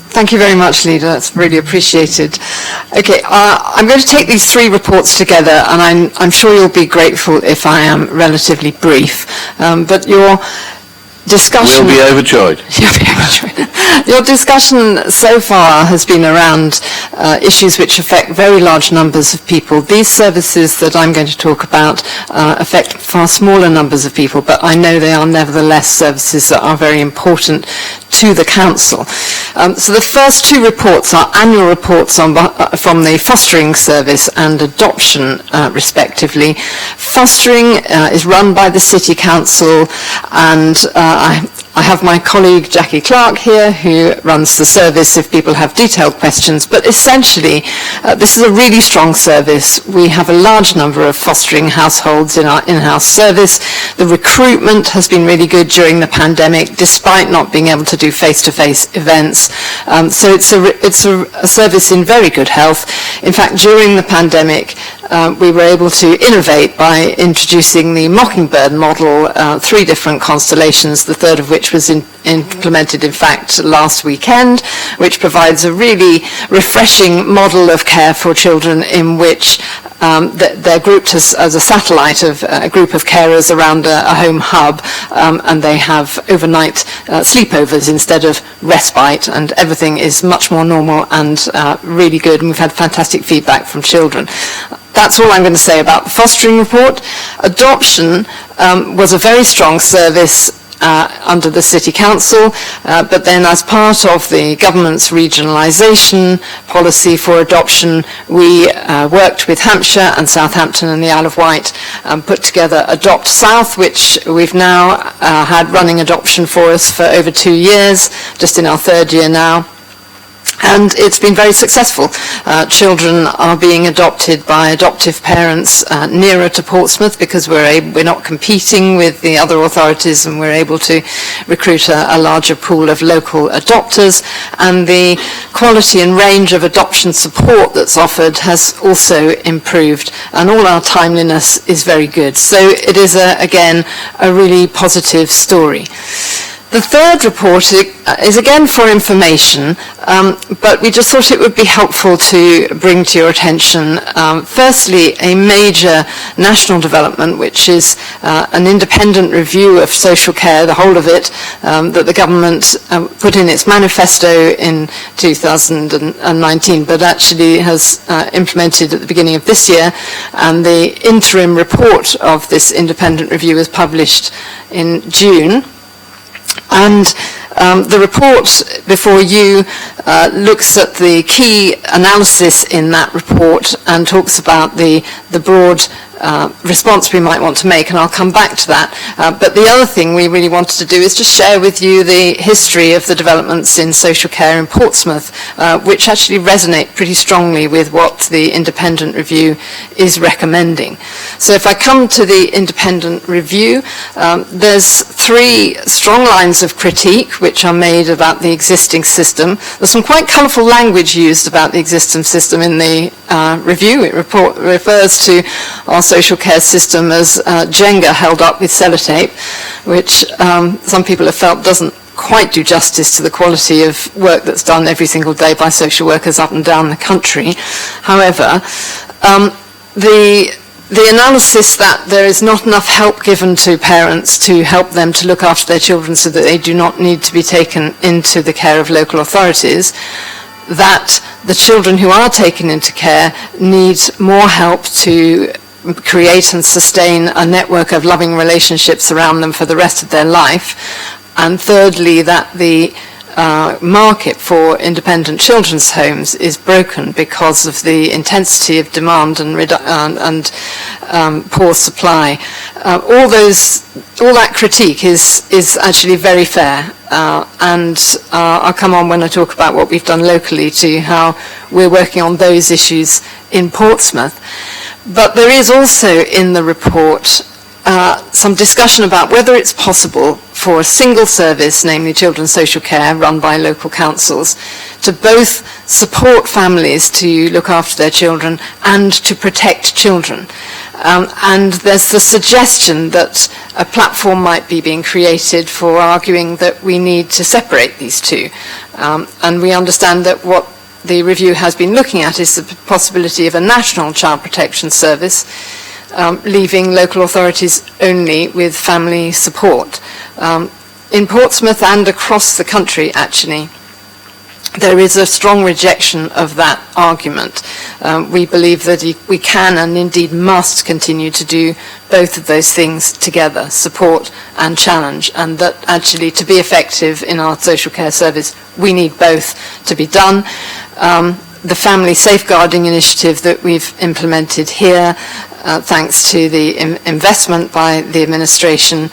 [SPEAKER 10] Thank you very much, Leader. That's really appreciated. Okay, I'm going to take these three reports together, and I'm sure you'll be grateful if I am relatively brief. But your discussion...
[SPEAKER 1] We'll be overjoyed.
[SPEAKER 10] You'll be overjoyed. Your discussion so far has been around issues which affect very large numbers of people. These services that I'm going to talk about affect far smaller numbers of people, but I know they are nevertheless services that are very important to the Council. So the first two reports are annual reports from the Fostering Service and Adoption, respectively. Fostering is run by the City Council, and I have my colleague Jackie Clark here, who runs the service if people have detailed questions. But essentially, this is a really strong service. We have a large number of fostering households in our in-house service. The recruitment has been really good during the pandemic, despite not being able to do face-to-face events. So it's a service in very good health. In fact, during the pandemic, we were able to innovate by introducing the Mockingbird model, 3 different constellations, the third of which was implemented, in fact, last weekend, which provides a really refreshing model of care for children in which they're grouped as a satellite of a group of carers around a home hub, and they have overnight sleepovers instead of respite, and everything is much more normal and really good, and we've had fantastic feedback from children. That's all I'm going to say about the fostering report. Adoption was a very strong service under the City Council, but then as part of the government's regionalisation policy for adoption, we worked with Hampshire and Southampton and the Isle of Wight and put together Adopt South, which we've now had running adoption for us for over 2 years, just in our 3rd year now. And it's been very successful. Children are being adopted by adoptive parents nearer to Portsmouth because we're not competing with the other authorities, and we're able to recruit a larger pool of local adopters. And the quality and range of adoption support that's offered has also improved, and all our timeliness is very good. So it is, again, a really positive story. The third report is again for information, but we just thought it would be helpful to bring to your attention, firstly, a major national development, which is an independent review of social care, the whole of it, that the government put in its manifesto in 2019, but actually has implemented at the beginning of this year, and the interim report of this independent review was published in June. And the report before you looks at the key analysis in that report and talks about the broad response we might want to make, and I'll come back to that. But the other thing we really wanted to do is just share with you the history of the developments in social care in Portsmouth, which actually resonate pretty strongly with what the independent review is recommending. So if I come to the independent review, there's three strong lines of critique which are made about the existing system. There's some quite colourful language used about the existing system in the review. It refers to our social care system as Jenga held up with sellotape, which some people have felt doesn't quite do justice to the quality of work that's done every single day by social workers up and down the country. However, the analysis that there is not enough help given to parents to help them to look after their children so that they do not need to be taken into the care of local authorities, that the children who are taken into care need more help to create and sustain a network of loving relationships around them for the rest of their life. And thirdly, that the market for independent children's homes is broken because of the intensity of demand and poor supply. All that critique is actually very fair, and I'll come on when I talk about what we've done locally to how we're working on those issues in Portsmouth. But there is also in the report some discussion about whether it's possible for a single service, namely children's social care run by local councils, to both support families to look after their children and to protect children. And there's the suggestion that a platform might be being created for arguing that we need to separate these two. And we understand that what the review has been looking at is the possibility of a national child protection service, leaving local authorities only with family support. In Portsmouth and across the country, actually, there is a strong rejection of that argument. We believe that we can and indeed must continue to do both of those things together, support and challenge, and that actually to be effective in our social care service, we need both to be done. The family safeguarding initiative that we've implemented here, thanks to the investment by the administration,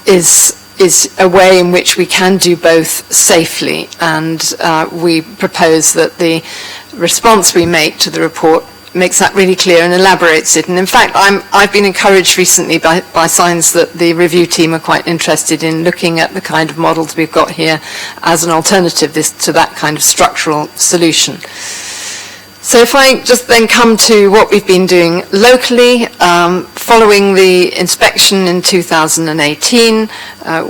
[SPEAKER 10] is a way in which we can do both safely, and we propose that the response we make to the report makes that really clear and elaborates it. And in fact, I've been encouraged recently by signs that the review team are quite interested in looking at the kind of models we've got here as an alternative to that kind of structural solution. So if I just then come to what we've been doing locally, following the inspection in 2018,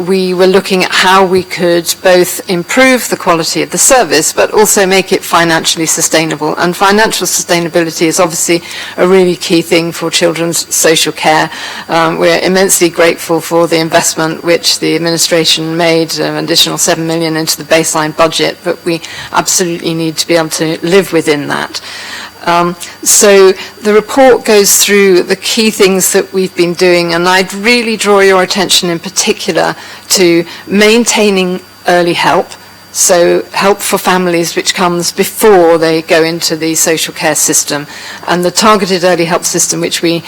[SPEAKER 10] we were looking at how we could both improve the quality of the service, but also make it financially sustainable. And financial sustainability is obviously a really key thing for children's social care. We're immensely grateful for the investment which the administration made, an additional $7 million into the baseline budget, but we absolutely need to be able to live within that. So the report goes through the key things that we've been doing, and I'd really draw your attention in particular to maintaining early help, so help for families which comes before they go into the social care system. And the targeted early help system which we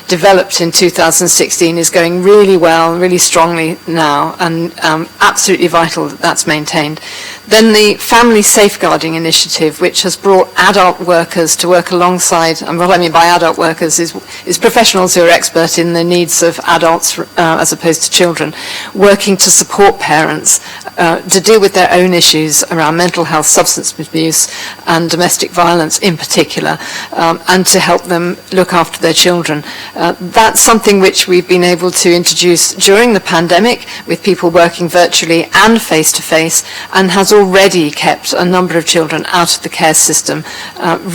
[SPEAKER 10] developed in 2016 is going really well, really strongly now, and absolutely vital that that's maintained. Then the Family Safeguarding Initiative, which has brought adult workers to work alongside, and what I mean by adult workers is professionals who are expert in the needs of adults as opposed to children, working to support parents to deal with their own issues around mental health, substance abuse and domestic violence in particular, and to help them look after their children. That's something which we've been able to introduce during the pandemic with people working virtually and face-to-face, and has already kept a number of children out of the care system.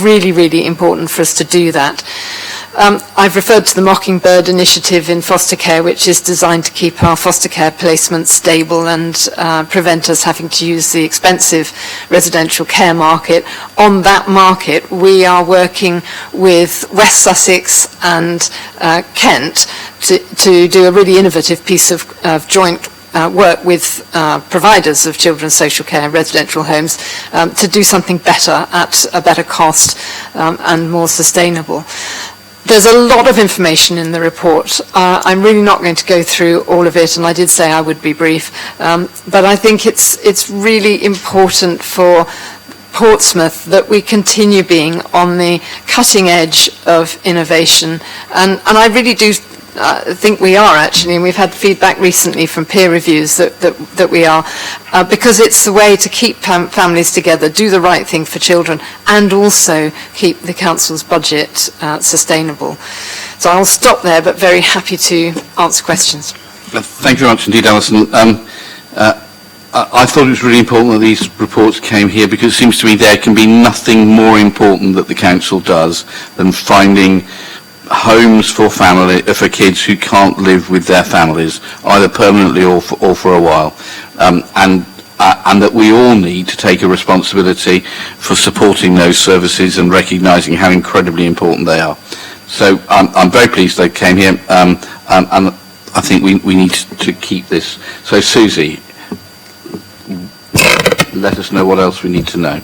[SPEAKER 10] Really, really important for us to do that. I've referred to the Mockingbird initiative in foster care, which is designed to keep our foster care placements stable and prevent us having to use the expensive residential care market. On that market, we are working with West Sussex and Kent to do a really innovative piece of joint work with providers of children's social care and residential homes to do something better at a better cost and more sustainable. There's a lot of information in the report. I'm really not going to go through all of it, and I did say I would be brief, but I think it's really important for Portsmouth that we continue being on the cutting edge of innovation, and I really do think we are actually, and we've had feedback recently from peer reviews that we are, because it's the way to keep families together, do the right thing for children, and also keep the council's budget sustainable. So I'll stop there, but very happy to answer questions.
[SPEAKER 1] Thank you very much indeed, Alison. I thought it was really important that these reports came here, because it seems to me there can be nothing more important that the council does than finding homes for kids who can't live with their families, either permanently or for a while, and that we all need to take a responsibility for supporting those services and recognising how incredibly important they are. So I'm very pleased they came here, and I think we need to keep this. So Susie, let us know what else we need to know.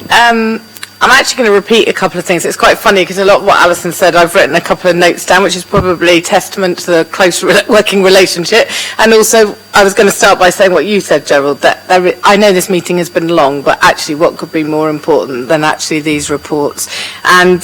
[SPEAKER 11] I'm actually going to repeat a couple of things. It's quite funny because a lot of what Alison said, I've written a couple of notes down, which is probably testament to the close working relationship. And also, I was going to start by saying what you said, Gerald, that I know this meeting has been long, but actually what could be more important than actually these reports and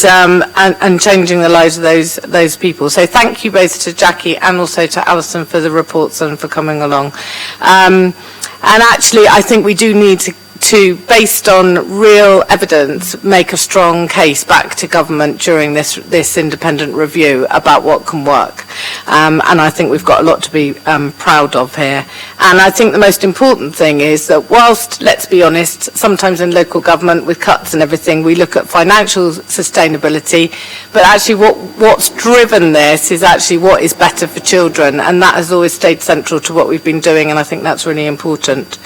[SPEAKER 11] changing the lives of those people. So thank you both to Jackie and also to Alison for the reports and for coming along. And actually, I think we do need to, based on real evidence, make a strong case back to government during this independent review about what can work. And I think we've got a lot to be proud of here. And I think the most important thing is that whilst, let's be honest, sometimes in local government with cuts and everything, we look at financial sustainability, but actually what's driven this is actually what is better for children. And that has always stayed central to what we've been doing, and I think that's really important.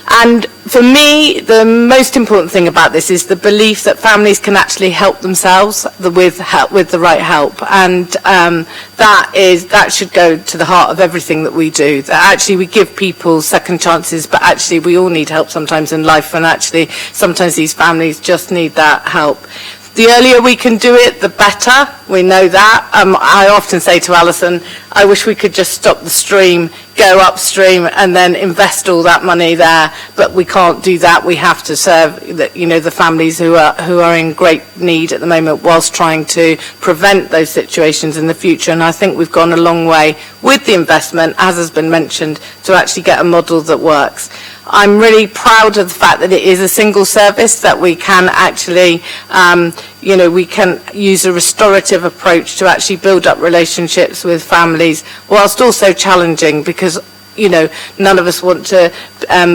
[SPEAKER 11] And for me, the most important thing about this is the belief that families can actually help themselves with the right help, and that should go to the heart of everything that we do. That actually we give people second chances, but actually we all need help sometimes in life, and actually sometimes these families just need that help. The earlier we can do it, the better. We know that. I often say to Alison, I wish we could just stop the stream, go upstream, and then invest all that money there. But we can't do that. We have to serve the families who are in great need at the moment, whilst trying to prevent those situations in the future. And I think we've gone a long way with the investment, as has been mentioned, to actually get a model that works. I'm really proud of the fact that it is a single service, that we can actually, we can use a restorative approach to actually build up relationships with families, whilst also challenging, because none of us want to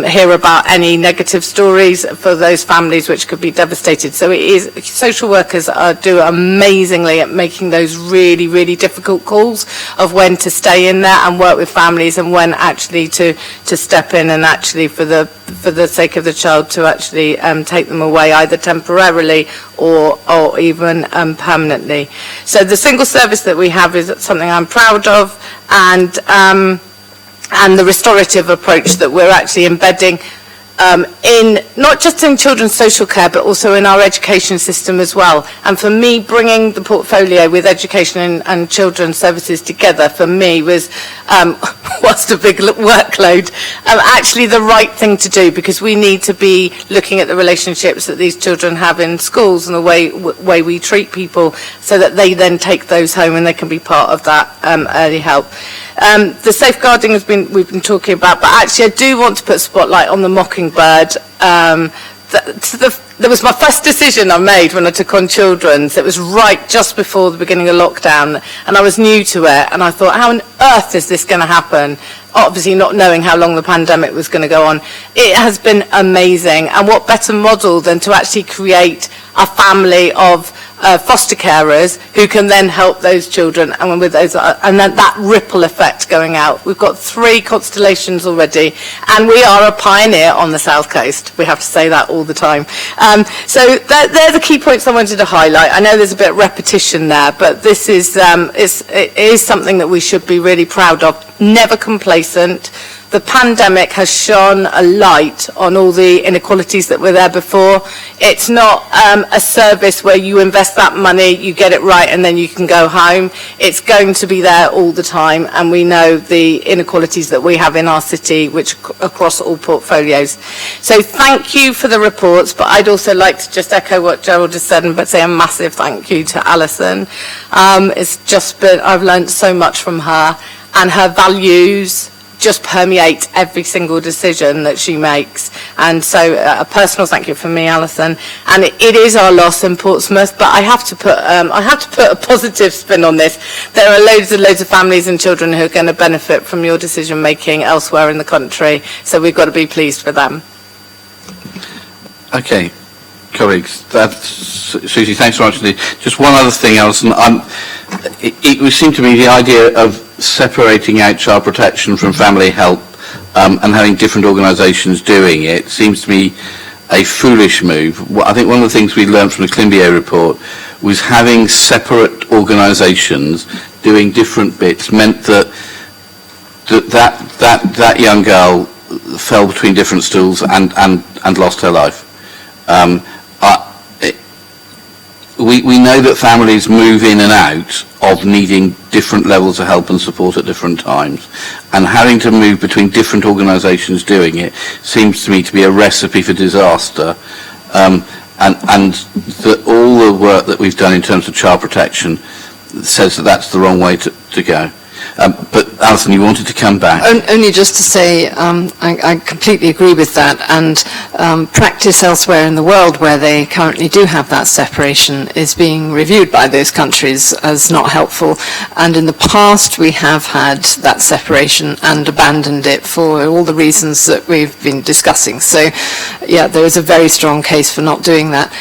[SPEAKER 11] hear about any negative stories for those families which could be devastated. So social workers do amazingly at making those really, really difficult calls of when to stay in there and work with families, and when actually to step in and actually for the sake of the child to actually take them away, either temporarily or even permanently. So the single service that we have is something I'm proud of, and the restorative approach that we're actually embedding in not just in children's social care, but also in our education system as well. And for me, bringing the portfolio with education and children's services together, for me, was, whilst a big workload, actually the right thing to do, because we need to be looking at the relationships that these children have in schools and the way we treat people, so that they then take those home and they can be part of that early help. The safeguarding we've been talking about, but actually I do want to put a spotlight on the Mockingbird. That was my first decision I made when I took on children's. It was right just before the beginning of lockdown, and I was new to it, and I thought, how on earth is this going to happen? Obviously not knowing how long the pandemic was going to go on. It has been amazing, and what better model than to actually create a family of foster carers who can then help those children, and with those, and then that ripple effect going out. We've got 3 constellations already, and we are a pioneer on the South Coast. We have to say that all the time. So they're the key points I wanted to highlight. I know there's a bit of repetition there, but this is it is something that we should be really proud of. Never complacent. The pandemic has shone a light on all the inequalities that were there before. It's not a service where you invest that money, you get it right, and then you can go home. It's going to be there all the time, and we know the inequalities that we have in our city, which across all portfolios. So thank you for the reports, but I'd also like to just echo what Gerald has said, but say a massive thank you to Alison. It's just been, I've learned so much from her, and her values just permeate every single decision that she makes. And so a personal thank you from me, Alison. And it is our loss in Portsmouth, but I have to put a positive spin on this. There are loads and loads of families and children who are going to benefit from your decision making elsewhere in the country. So we've got to be pleased for them.
[SPEAKER 1] Okay, colleagues, Susie, thanks so much indeed. Just one other thing, Alison. It would seem to me the idea of separating out child protection from family help and having different organisations doing it seems to me a foolish move. I think one of the things we learned from the Climbier report was having separate organisations doing different bits meant that young girl fell between different stools and lost her life. We know that families move in and out of needing different levels of help and support at different times, and having to move between different organisations doing it seems to me to be a recipe for disaster, and that all the work that we've done in terms of child protection says that that's the wrong way to go. But Alison, you wanted to come back.
[SPEAKER 10] Only just to say I completely agree with that, and practice elsewhere in the world where they currently do have that separation is being reviewed by those countries as not helpful, and in the past we have had that separation and abandoned it for all the reasons that we've been discussing. So yeah, there is a very strong case for not doing that.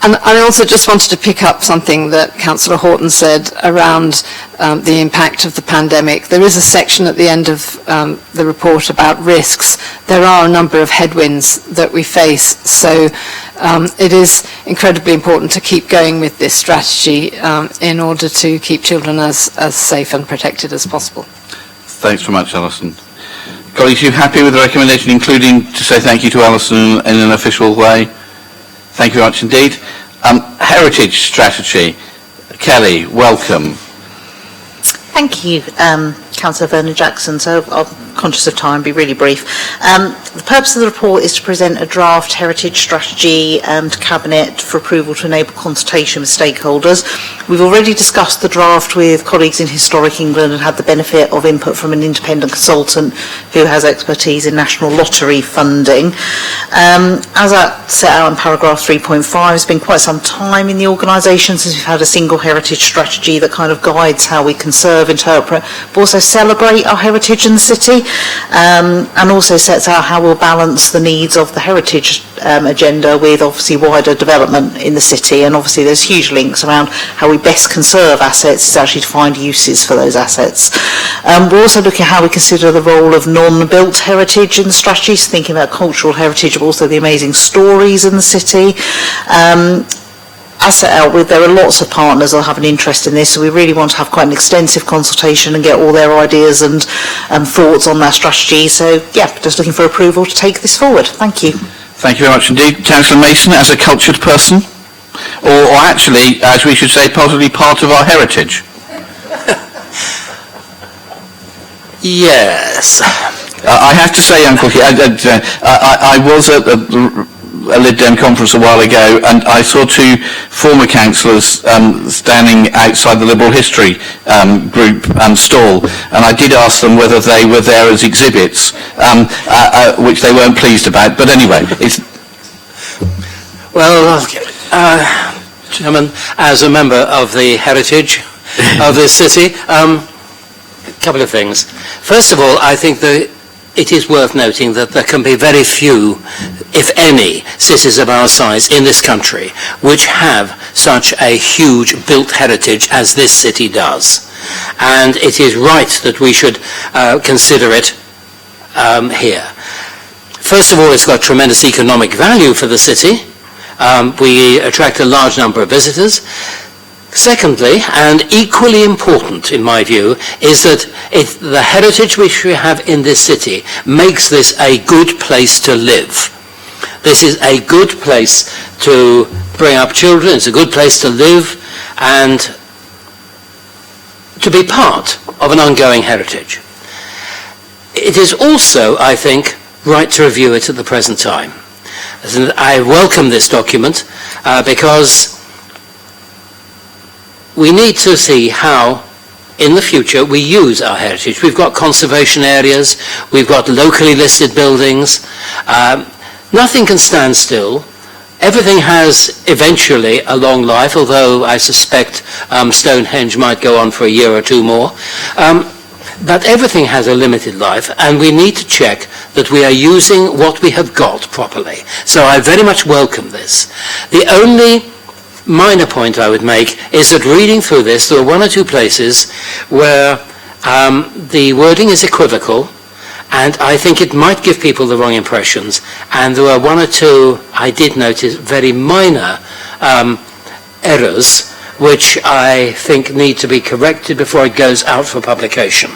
[SPEAKER 10] And I also just wanted to pick up something that Councillor Horton said around the impact of the pandemic. There is a section at the end of the report about risks. There are a number of headwinds that we face, so it is incredibly important to keep going with this strategy in order to keep children as safe and protected as possible.
[SPEAKER 1] Thanks very much, Alison. Colleagues, you happy with the recommendation, including to say thank you to Alison in an official way? Thank you very much indeed. Heritage strategy. Kelly, welcome.
[SPEAKER 12] Thank you, Councillor Vernon-Jackson. So I'm conscious of time, be really brief. The purpose of the report is to present a draft heritage strategy to Cabinet for approval to enable consultation with stakeholders. We've already discussed the draft with colleagues in Historic England and had the benefit of input from an independent consultant who has expertise in national lottery funding. As I set out in paragraph 3.5, it's been quite some time in the organisation since we've had a single heritage strategy that kind of guides how we conserve, interpret, but also celebrate our heritage in the city, and also sets out how we'll balance the needs of the heritage agenda with obviously wider development in the city. And obviously there's huge links around how we best conserve assets is actually to find uses for those assets. We're also looking at how we consider the role of non-built heritage in the strategies, thinking about cultural heritage but also the amazing stories in the city. as set out with, there are lots of partners that have an interest in this, so we really want to have quite an extensive consultation and get all their ideas and thoughts on that strategy. So, yeah, just looking for approval to take this forward. Thank you.
[SPEAKER 1] Thank you very much indeed. Councillor Mason, as a cultured person, or actually, as we should say, possibly part of our heritage.
[SPEAKER 5] Yes.
[SPEAKER 1] I have to say, Uncle Keith, I was at a Lib Dem conference a while ago, and I saw two former councillors standing outside the Liberal History group stall, and I did ask them whether they were there as exhibits, which they weren't pleased about. But anyway, it's...
[SPEAKER 5] Well, Chairman, as a member of the heritage of this city, a couple of things. First of all, I think that it is worth noting that there can be very few, if any, cities of our size in this country which have such a huge built heritage as this city does. And it is right that we should consider it here. First of all, it's got tremendous economic value for the city. We attract a large number of visitors. Secondly, and equally important in my view, is that the heritage which we have in this city makes this a good place to live. This is a good place to bring up children, it's a good place to live and to be part of an ongoing heritage. It is also, I think, right to review it at the present time. I welcome this document because we need to see how, in the future, we use our heritage. We've got conservation areas, we've got locally listed buildings. Nothing can stand still. Everything has eventually a long life, although I suspect Stonehenge might go on for a year or two more. But everything has a limited life, and we need to check that we are using what we have got properly. So I very much welcome this. The only minor point I would make is that reading through this, there are one or two places where the wording is equivocal, and I think it might give people the wrong impressions. And there were one or two, I did notice, very minor errors, which I think need to be corrected before it goes out for publication.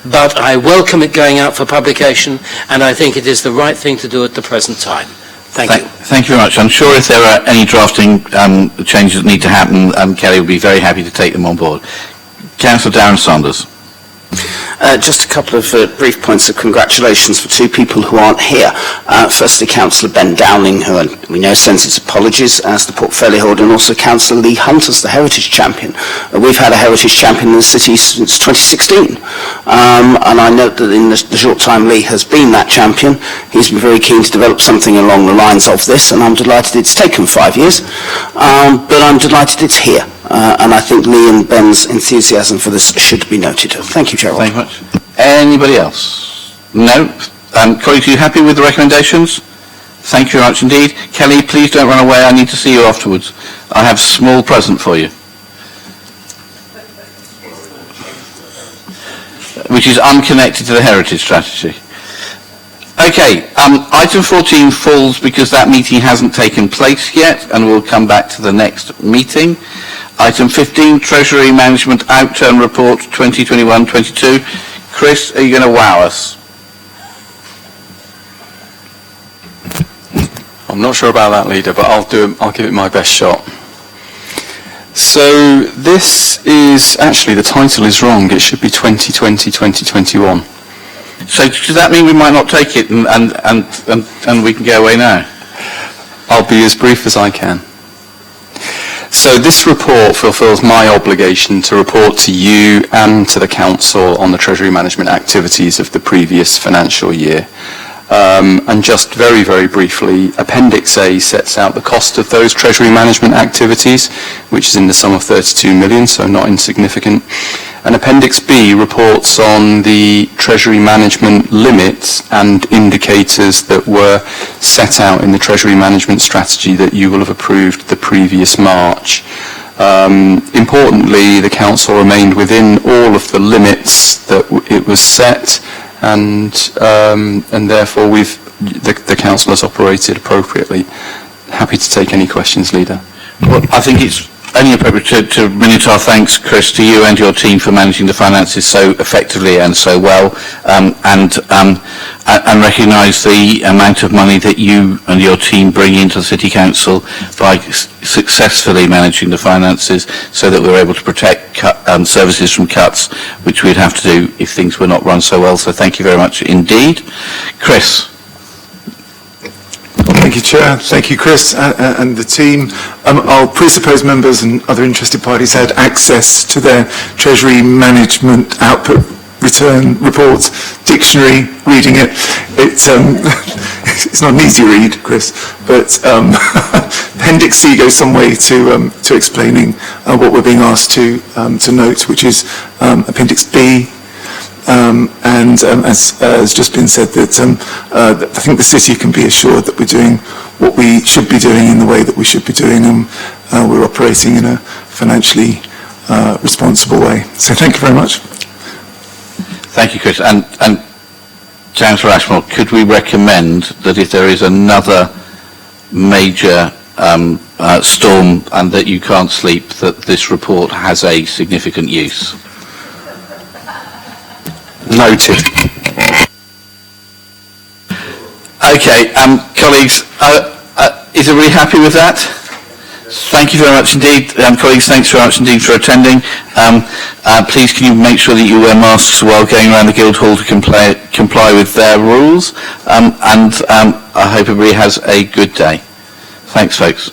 [SPEAKER 5] But I welcome it going out for publication, and I think it is the right thing to do at the present time. Thank you.
[SPEAKER 1] Thank you very much. I'm sure if there are any drafting changes that need to happen, Kelly will be very happy to take them on board. Councillor Darren Saunders.
[SPEAKER 6] Just a couple of brief points of congratulations for two people who aren't here. Firstly, Councillor Ben Downing, who we know sends his apologies as the portfolio holder, and also Councillor Lee Hunt as the Heritage Champion. We've had a Heritage Champion in the city since 2016, and I note that in the short time Lee has been that champion, he's been very keen to develop something along the lines of this, and I'm delighted it's taken 5 years, but I'm delighted it's here. And I think Lee and Ben's enthusiasm for this should be noted. Thank you, Gerald.
[SPEAKER 1] Thank you much. Anybody else? No? Colleagues, are you happy with the recommendations? Thank you very much indeed. Kelly, please don't run away. I need to see you afterwards. I have a small present for you, which is unconnected to the heritage strategy. Okay, item 14 falls because that meeting hasn't taken place yet, and we'll come back to the next meeting. Item 15, Treasury Management Outturn Report 2021-22. Chris, are you going to wow us?
[SPEAKER 13] I'm not sure about that, Leader, but I'll give it my best shot. So this is, actually the title is wrong. It should be 2020-2021.
[SPEAKER 1] So does that mean we might not take it and we can go away now?
[SPEAKER 13] I'll be as brief as I can. So this report fulfills my obligation to report to you and to the Council on the Treasury Management activities of the previous financial year. And just very, very briefly, Appendix A sets out the cost of those Treasury Management activities, which is in the sum of 32 million, so not insignificant. And Appendix B reports on the Treasury Management limits and indicators that were set out in the Treasury Management strategy that you will have approved the previous March. Importantly, the Council remained within all of the limits that it was set, and therefore the Council has operated appropriately. Happy to take any questions, Leader.
[SPEAKER 1] Well, I think it's only appropriate to remit our thanks, Chris, to you and your team for managing the finances so effectively and so well, and recognise the amount of money that you and your team bring into the City Council by successfully managing the finances so that we're able to protect services from cuts, which we'd have to do if things were not run so well. So thank you very much indeed. Chris.
[SPEAKER 14] Thank you, Chair. Thank you, Chris, and the team. I'll presuppose members and other interested parties had access to their Treasury Management Output Return Report Dictionary, reading it. It's not an easy read, Chris, but Appendix C goes some way to explaining what we're being asked to note, which is Appendix B. And as has just been said, that I think the city can be assured that we're doing what we should be doing in the way that we should be doing them. We're operating in a financially responsible way. So thank you very much.
[SPEAKER 1] Thank you, Chris. And Councillor Ashmore, could we recommend that if there is another major storm and that you can't sleep, that this report has a significant use?
[SPEAKER 8] Noted.
[SPEAKER 1] Okay, colleagues, is everybody happy with that? Thank you very much indeed. Colleagues, thanks very much indeed for attending. Please can you make sure that you wear masks while going around the Guildhall to comply with their rules, and I hope everybody has a good day. Thanks, folks.